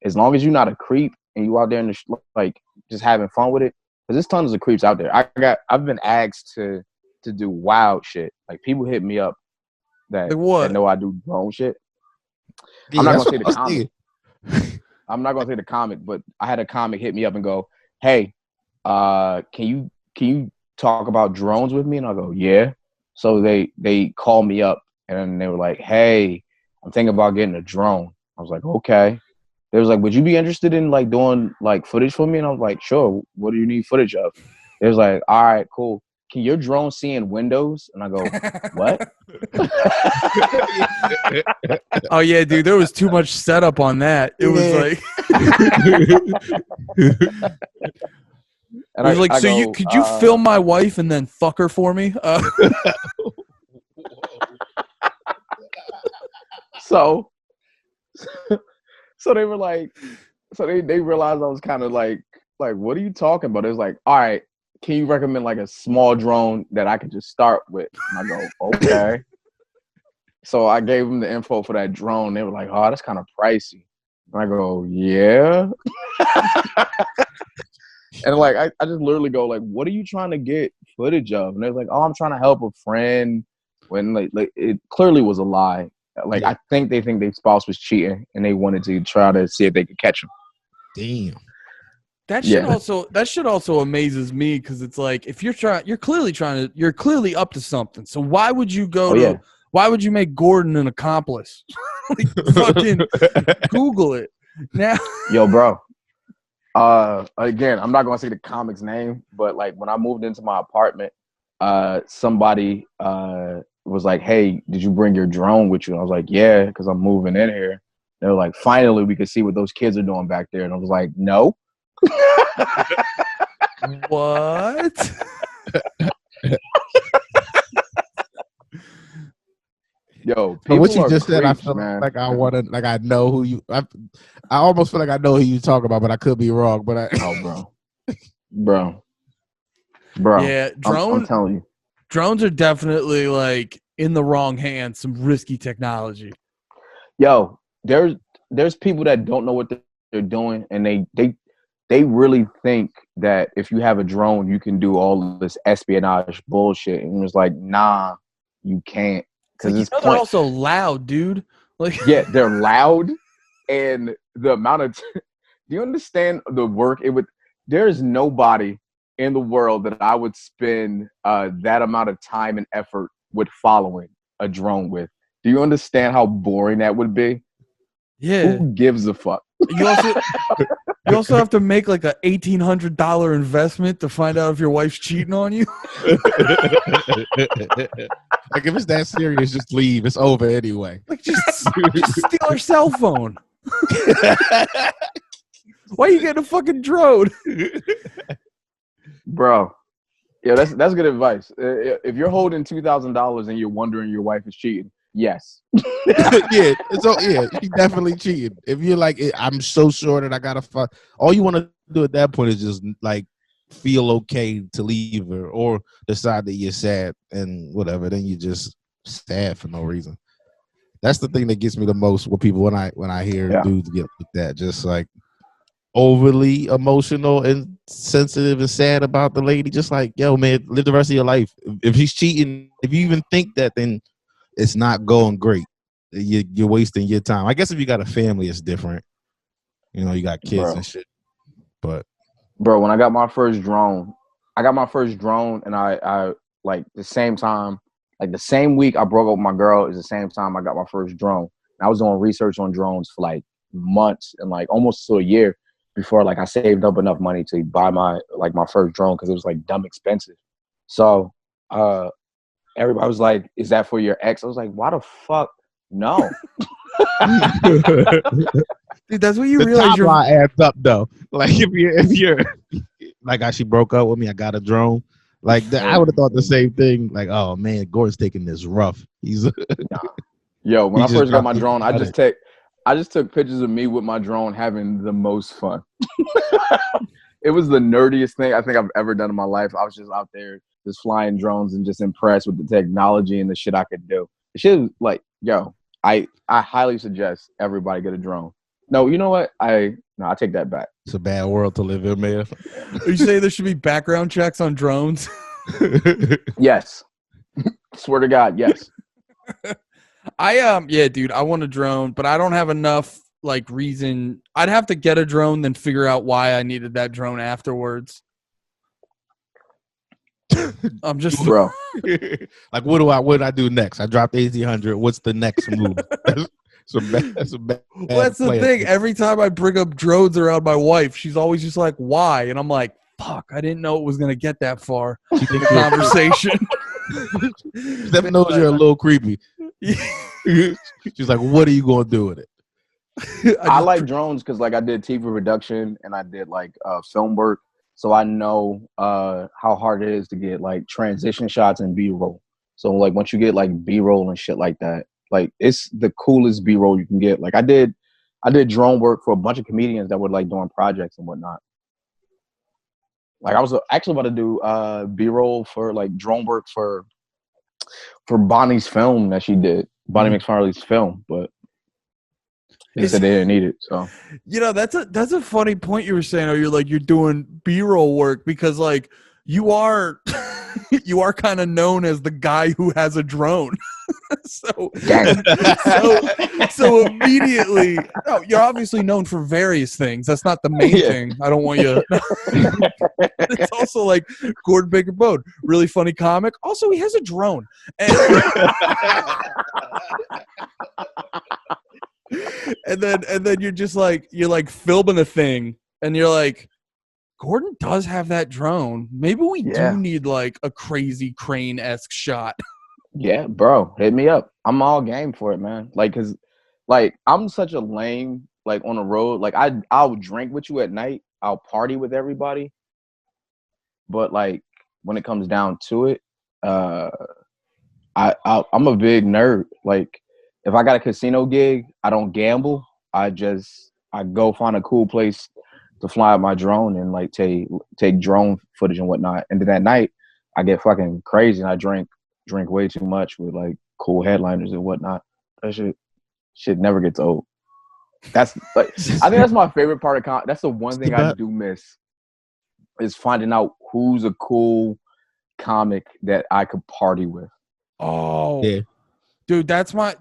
As long as you're not a creep and you out there in the just having fun with it, because there's tons of creeps out there. I've been asked to do wild shit. People hit me up that know I do drone shit. Yeah, I'm not gonna say the comic. I'm not gonna say the comic, but I had a comic hit me up and go, "Hey, can you talk about drones with me?" And I go, "Yeah." So they called me up and they were like, "Hey, I'm thinking about getting a drone." I was like, "Okay." They was like, "Would you be interested in doing footage for me?" And I was like, "Sure. What do you need footage of?" It was like, "All right, cool. Can your drone see in windows?" And I go, "What?" Oh yeah, dude, there was too much setup on that. It was and I was could you film my wife and then fuck her for me? So they were they realized I was kind of what are you talking about? It was like, all right, can you recommend a small drone that I could just start with? And I go, okay. So I gave them the info for that drone. They were like, oh, that's kind of pricey. And I go, yeah. And I just literally go, what are you trying to get footage of? And they're like, oh, I'm trying to help a friend. When it clearly was a lie. Yeah. I think they think their spouse was cheating and they wanted to try to see if they could catch him. Damn. That shit also amazes me because it's if you're clearly up to something. So why would you why would you make Gordon an accomplice? Fucking Google it now. Yo, bro. Again, I'm not gonna say the comic's name, but when I moved into my apartment, somebody was like, "Hey, did you bring your drone with you?" And I was like, "Yeah, because I'm moving in here." They were like, "Finally, we could see what those kids are doing back there." And I was like, "No." What? Yo, what you just said, I feel man. I know who you. I almost feel like I know who you talk about, but I could be wrong. But bro. Yeah, I'm telling you, drones are definitely in the wrong hands. Some risky technology. Yo, there's people that don't know what they're doing, and they really think that if you have a drone, you can do all this espionage bullshit. And it's like, nah, you can't. Because they're also loud, dude. Yeah, they're loud, and the amount of do you understand the work it would? There's nobody in the world that I would spend that amount of time and effort with following a drone with. Do you understand how boring that would be? Yeah. Who gives a fuck? You also have to make a $1,800 investment to find out if your wife's cheating on you. If it's that serious, just leave. It's over anyway. Just steal her cell phone. Why are you getting a fucking drone? Bro. Yeah, that's good advice. If you're holding $2,000 and you're wondering your wife is cheating, yes. Yeah, you definitely cheating. If you're I'm so sure that I gotta fuck. All you want to do at that point is just feel okay to leave her, or decide that you're sad and whatever. Then you just sad for no reason. That's the thing that gets me the most with people when I hear dudes get like that, just overly emotional and sensitive and sad about the lady. Just yo, man, live the rest of your life. If he's cheating, if you even think that, then it's not going great. You're wasting your time. I guess if you got a family, it's different. You got kids and shit. But bro, when I got my first drone, and I the same time, the same week I broke up with my girl is the same time I got my first drone. I was doing research on drones for like months and like almost to a year before like I saved up enough money to buy my first drone because it was like dumb expensive. So everybody was like, "Is that for your ex?" I was like, "Why the fuck no?" Dude, that's what you the realize. Top line adds up though. Like if you're like, she broke up with me, I got a drone. Like I would have thought the same thing. Like, oh man, Gordon's taking this rough. He's Yo, when I first got my dropped drone, I just took pictures of me with my drone having the most fun. It was the nerdiest thing I think I've ever done in my life. I was just out there just flying drones and just impressed with the technology and the shit I could do. The shit was like, yo, I highly suggest everybody get a drone. No, you know what? I take that back. It's a bad world to live in, man. Are you saying there should be background checks on drones? Yes. Swear to God, yes. Yeah, dude, I want a drone, but I don't have enough like reason. I'd have to get a drone, then figure out why I needed that drone afterwards. I'm just bro. Like, what do I do next? I dropped 1800. What's the next move? That's the thing. Every time I bring up drones around my wife, she's always just like, "Why?" And I'm like, "Fuck, I didn't know it was gonna get that far." She thinks conversation. Steph knows you're a little creepy. She's like, "What are you gonna do with it?" I like drones because like I did TV production and I did like film work, so I know how hard it is to get like transition shots and B-roll. So like once you get like B-roll and shit like that, like it's the coolest B-roll you can get. Like I did drone work for a bunch of comedians that were like doing projects and whatnot. Like I was actually about to do B-roll for like drone work for Bonnie's film that she did, Bonnie McFarlane's film, but they said they didn't need it. So that's a funny point you were saying. You're doing B-roll work because like you are kind of known as the guy who has a drone. so immediately, no, you're obviously known for various things. That's not the main thing. I don't want you. It's also like Gordon Baker Bode, really funny comic. Also, he has a drone. And then you're like filming a thing, and you're like, Gordon does have that drone. Maybe we do need like a crazy crane-esque shot. Yeah, bro, hit me up. I'm all game for it, man. Like, cause, like, I'm such a lame, like, on the road. Like, I'll drink with you at night. I'll party with everybody. But like, when it comes down to it, I'm a big nerd. Like, if I got a casino gig, I don't gamble. I go find a cool place to fly out my drone and like take drone footage and whatnot. And then at night, I get fucking crazy and I drink way too much with like cool headliners and whatnot. That shit never gets old. That's like I think that's my favorite part of that's the one thing I do miss is finding out who's a cool comic that I could party with. Oh yeah. Dude, that's my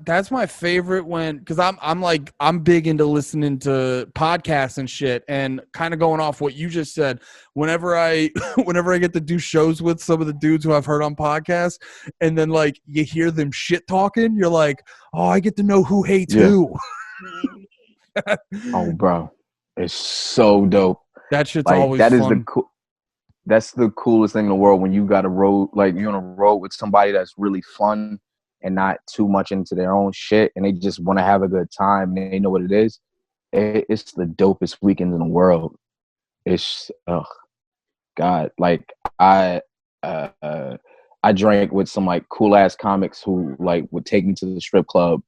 favorite because I'm big into listening to podcasts and shit, and kind of going off what you just said. Whenever I get to do shows with some of the dudes who I've heard on podcasts, and then like you hear them shit talking, you're like, oh, I get to know who hates who. Oh, bro, it's so dope. That shit's like, always that fun. That's the coolest thing in the world when you got a road, like you're on a road with somebody that's really fun and not too much into their own shit, and they just want to have a good time, and they know what it is. It's the dopest weekends in the world. It's God, like I drank with some like cool ass comics who like would take me to the strip club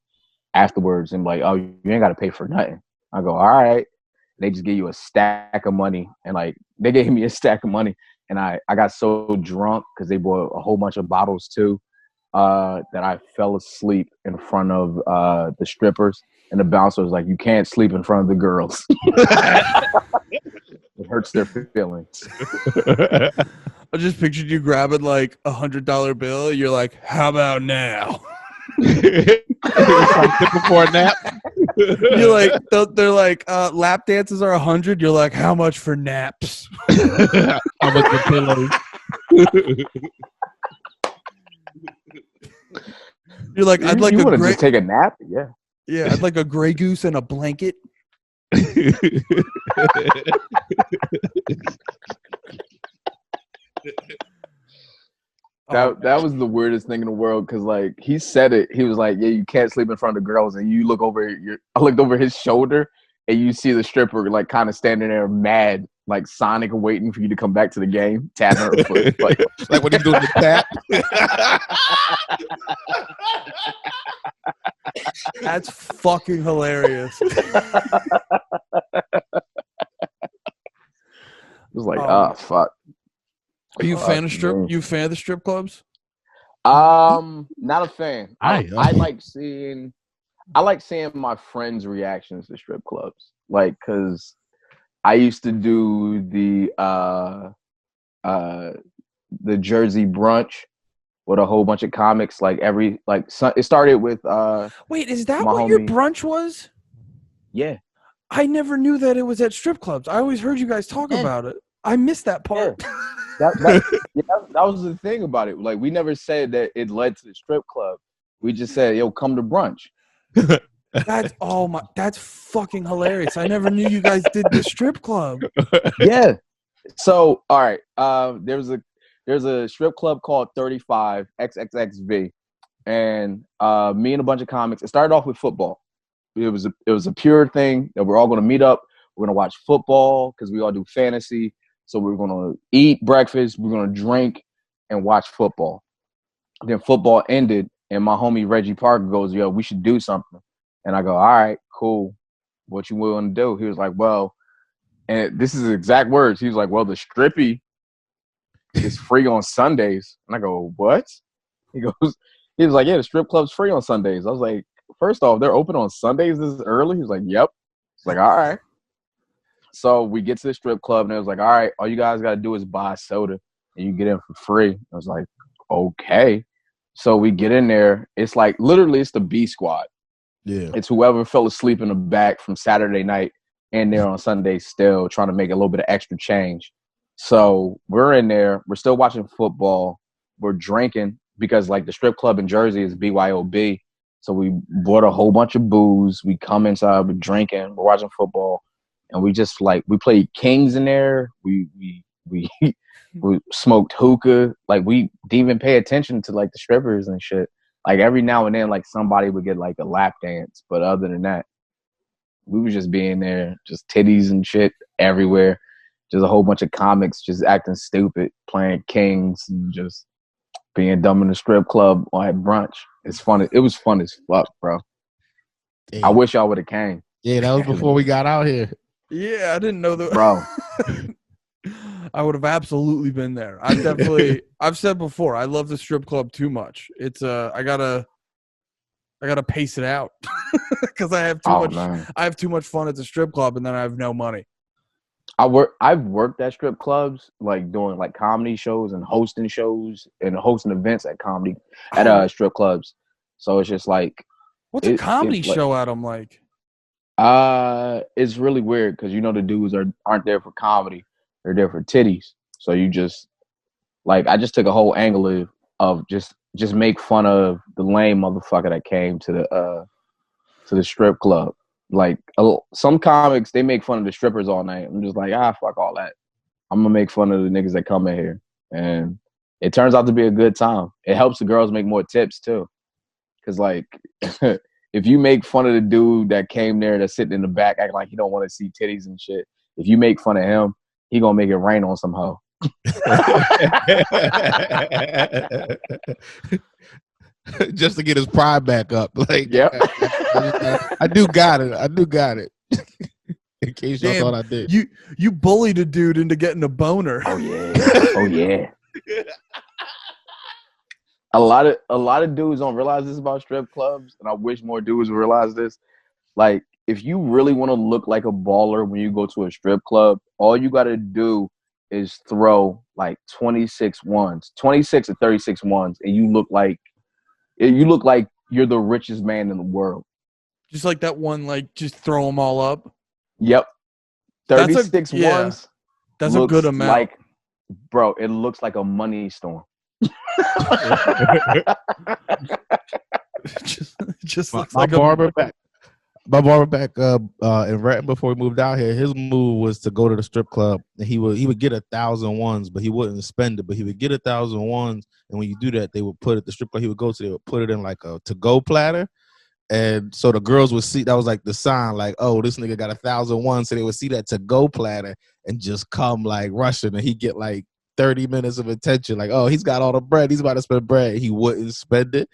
afterwards and like, oh, you ain't got to pay for nothing. I go, all right. They just give you a stack of money, and like they gave me a stack of money, and I got so drunk because they bought a whole bunch of bottles too. That I fell asleep in front of the strippers, and the bouncer was like, "You can't sleep in front of the girls. It hurts their feelings." I just pictured you grabbing like $100 bill. You're like, "How about now?" Before a nap. You're like, they're like, lap dances are 100. You're like, how much for naps? How much for pillows? You're like, I'd like you a want to great. just take a nap? Yeah. Yeah, I'd like a Grey Goose and a blanket. That was the weirdest thing in the world because like he said it. He was like, "Yeah, you can't sleep in front of girls." And you look over I looked over his shoulder and you see the stripper like kind of standing there mad, like Sonic waiting for you to come back to the game, tapping her foot, like when he's doing the tap. That's fucking hilarious. It was like, oh fuck. Are you a fan of strip? You a fan of the strip clubs? Not a fan. I like seeing my friends' reactions to strip clubs. Like, cause I used to do the Jersey brunch with a whole bunch of comics. Like it started with Wait, is that what your brunch was? Yeah. I never knew that it was at strip clubs. I always heard you guys talk about it. I missed that part. Yeah. That was the thing about it. Like, we never said that it led to the strip club. We just said, "Yo, come to brunch." That's fucking hilarious. I never knew you guys did the strip club. Yeah. So, all right. There's a strip club called 35 XXXV, and me and a bunch of comics. It started off with football. It was a pure thing that we're all going to meet up. We're going to watch football because we all do fantasy. So we're going to eat breakfast, we're going to drink, and watch football. Then football ended, and my homie Reggie Parker goes, "Yo, we should do something." And I go, "All right, cool. What you willing to do?" He was like, "Well," and this is his exact words. He was like, "Well, the strippy is free on Sundays." And I go, "What?" He was like, "Yeah, the strip club's free on Sundays." I was like, "First off, they're open on Sundays this early?" He was like, "Yep." It's like, "All right." So we get to the strip club, and it was like, "All right, all you guys got to do is buy soda, and you get in for free." I was like, "Okay." So we get in there. It's like, literally, it's the B squad. Yeah. It's whoever fell asleep in the back from Saturday night and there on Sunday still trying to make a little bit of extra change. So we're in there. We're still watching football. We're drinking because, like, the strip club in Jersey is BYOB. So we bought a whole bunch of booze. We come inside. We're drinking. We're watching football. And we just we played Kings in there. We we smoked hookah. Like, we didn't even pay attention to like the strippers and shit. Like, every now and then, like, somebody would get like a lap dance, but other than that, we were just being there, just titties and shit everywhere. Just a whole bunch of comics just acting stupid, playing Kings and just being dumb in the strip club or at brunch. It's fun. It was fun as fuck, bro. Damn. I wish y'all would have came. Yeah, that was before we got out here. Yeah, I didn't know that. Bro. I would have absolutely been there. I've said before, I love the strip club too much. It's I gotta pace it out because I have too much fun at the strip club, and then I have no money. I've worked at strip clubs, like doing like comedy shows and hosting shows and hosting events at strip clubs. So it's just like, what's a comedy show at them like? It's really weird because the dudes aren't there for comedy; they're there for titties. So you just I just took a whole angle of just make fun of the lame motherfucker that came to the strip club. Like, some comics, they make fun of the strippers all night. I'm just like, fuck all that. I'm gonna make fun of the niggas that come in here, and it turns out to be a good time. It helps the girls make more tips too, because like. If you make fun of the dude that came there that's sitting in the back acting like he don't want to see titties and shit, if you make fun of him, he gonna make it rain on some hoe. Just to get his pride back up. Like, yep. I do got it. In case y'all thought I did. You bullied a dude into getting a boner. Oh yeah. A lot of dudes don't realize this about strip clubs, and I wish more dudes would realize this. Like, if you really want to look like a baller when you go to a strip club, all you got to do is throw like 26 or 36 ones, and you look like you're the richest man in the world. Just like that one, like, just throw them all up. Yep, 36 ones. That's a good amount. Bro, it looks like a money storm. just my like barber back. my barber back in Renton before he moved out here, his move was to go to the strip club and he would get 1,000 ones, but he wouldn't spend it. But he would get 1,000 ones, and when you do that, they would put it the strip club he would go to. They would put it in like a to-go platter, and so the girls would see that was like the sign, like, oh, this nigga got 1,000 ones, so they would see that to-go platter and just come like rushing, and he get like 30 minutes of attention, like, oh, he's got all the bread, he's about to spend bread. He wouldn't spend it,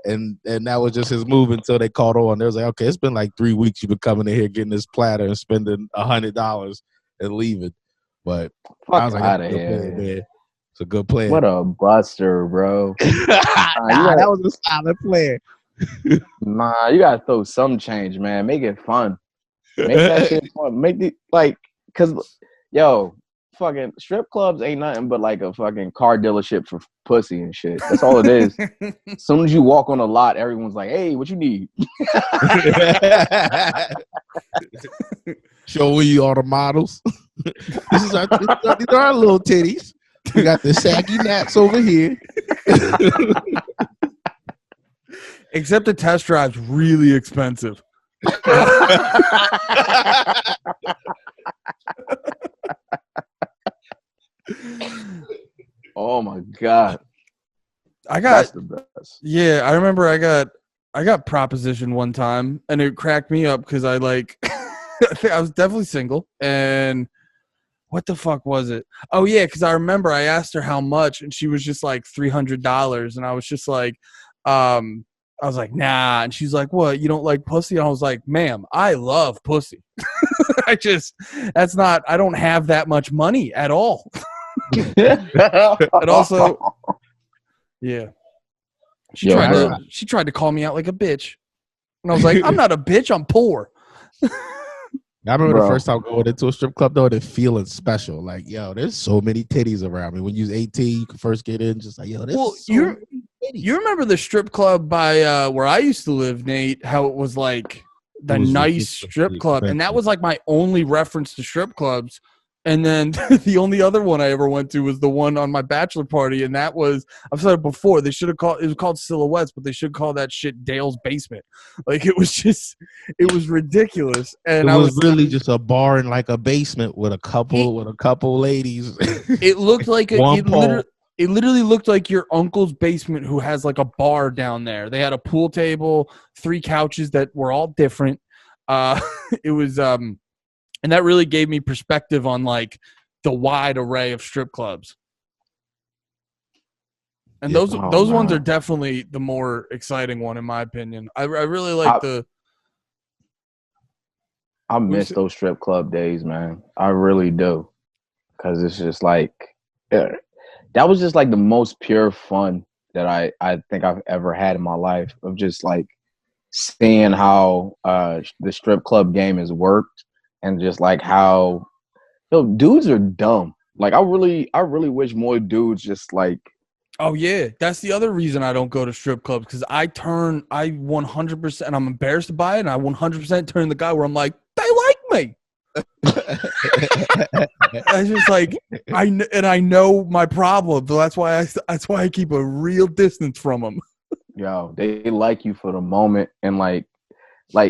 and that was just his move until they called on. They was like, okay, it's been like 3 weeks you've been coming in here getting this platter and spending $100 and leaving. But Fuck I was like, out of that's a good here. plan, man. It's a good plan. What a buster, bro. That was a solid plan. Nah, you gotta throw some change, man. Make it fun. Make that shit fun. Make the cause yo, fucking strip clubs ain't nothing but like a fucking car dealership for pussy and shit. That's all it is. As soon as you walk on a lot, everyone's like, "Hey, what you need?" Show you all the models. These are our little titties. We got the saggy naps over here. Except the test drive's really expensive. Oh my god. That's the best. Yeah, I remember I got propositioned one time, and it cracked me up because I like I was definitely single, and what the fuck was it? Oh yeah, because I remember I asked her how much, and she was just like $300, and I was just like, I was like, nah, and she's like, what? You don't like pussy? And I was like, ma'am, I love pussy. I don't have that much money at all. And also, yeah, she tried to call me out like a bitch, and I was like, I'm not a bitch, I'm poor. I remember the first time going into a strip club though, and feeling special. Like, yo, there's so many titties around me. When you was 18, you could first get in, just like, yo, you remember the strip club by where I used to live, Nate? How it was like the nice strip club, and that was like my only reference to strip clubs. And then the only other one I ever went to was the one on my bachelor party, and that was, I've said it before, they should have called, it was called Silhouettes, but they should call that shit Dale's Basement. Like, it was ridiculous. And it was really just a bar in like a basement with a couple ladies. It looked like it literally looked like your uncle's basement who has like a bar down there. They had a pool table, 3 couches that were all different. It was and that really gave me perspective on like the wide array of strip clubs. And those ones are definitely the more exciting one in my opinion. I really like I miss those strip club days, man. I really do. Cause it's just like that was just like the most pure fun that I think I've ever had in my life, of just like seeing how the strip club game has worked. And just like how, dudes are dumb. Like I really wish more dudes just like. Oh yeah, that's the other reason I don't go to strip clubs, because I 100%, and I'm embarrassed by it, and I 100% turn the guy where I'm like, they like me. I just like I know my problem, so that's why I keep a real distance from them. Yo, they like you for the moment, and like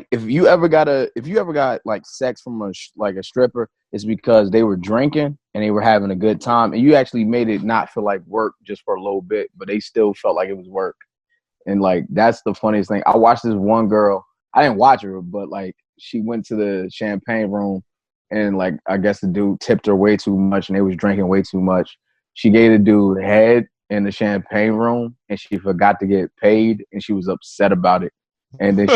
if you ever got like sex from a stripper, it's because they were drinking and they were having a good time, and you actually made it not feel like work just for a little bit, but they still felt like it was work. And like that's the funniest thing. I watched this one girl. I didn't watch her, but like she went to the champagne room, and like I guess the dude tipped her way too much, and they was drinking way too much. She gave the dude head in the champagne room, and she forgot to get paid, and she was upset about it. And then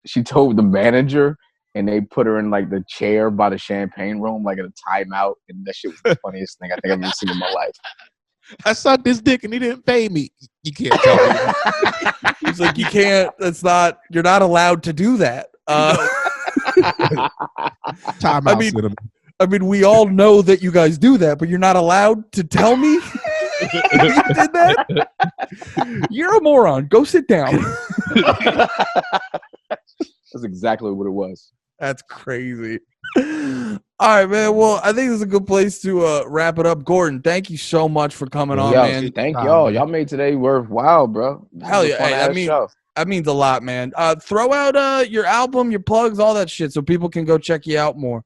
she told the manager, and they put her in like the chair by the champagne room, like in a timeout. And that shit was the funniest thing I think I've ever seen in my life. I sucked this dick and he didn't pay me. You can't tell me. He's like, you can't. You're not allowed to do that. Timeout. I mean, we all know that you guys do that, but you're not allowed to tell me you did that? You're a moron. Go sit down. That's exactly what it was. That's crazy. All right, man. Well, I think this is a good place to wrap it up. Gordon, thank you so much for coming on, man. Thank y'all. Y'all made today worthwhile, bro. Hell yeah. Hey, That means a lot, man. Throw out your album, your plugs, all that shit, so people can go check you out more.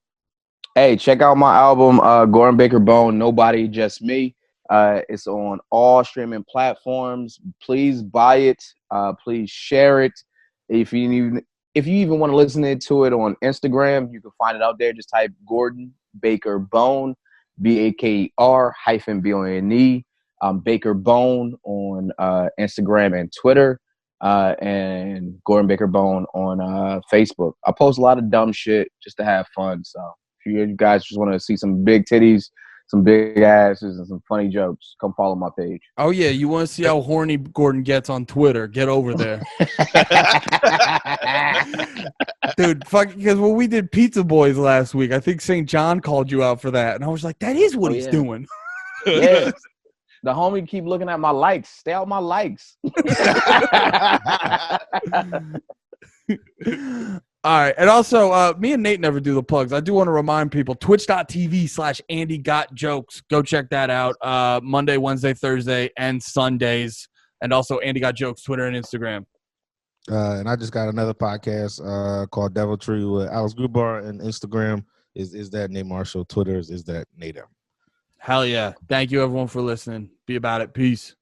Hey, check out my album, Gordon Baker Bone, Nobody, Just Me. It's on all streaming platforms. Please buy it. Please share it. If you even want to listen to it on Instagram, you can find it out there. Just type Gordon Baker Bone, BAKR-BONE, Baker Bone on Instagram and Twitter, and Gordon Baker Bone on Facebook. I post a lot of dumb shit just to have fun. So if you guys just want to see some big titties, some big asses, and some funny jokes, come follow my page. Oh, yeah. You want to see how horny Gordon gets on Twitter? Get over there. Dude, fuck, because when we did Pizza Boys last week, I think St. John called you out for that. And I was like, that is what he's doing. Yeah. The homie keep looking at my likes. Stay out my likes. All right. And also, me and Nate never do the plugs. I do want to remind people, twitch.tv/AndyGotJokes. Go check that out. Monday, Wednesday, Thursday, and Sundays. And also Andy Got Jokes, Twitter and Instagram. And I just got another podcast called Deviltry with Alex Grubar, and Instagram is that Nate Marshall. Twitter is that Nate M. Hell yeah. Thank you, everyone, for listening. Be about it. Peace.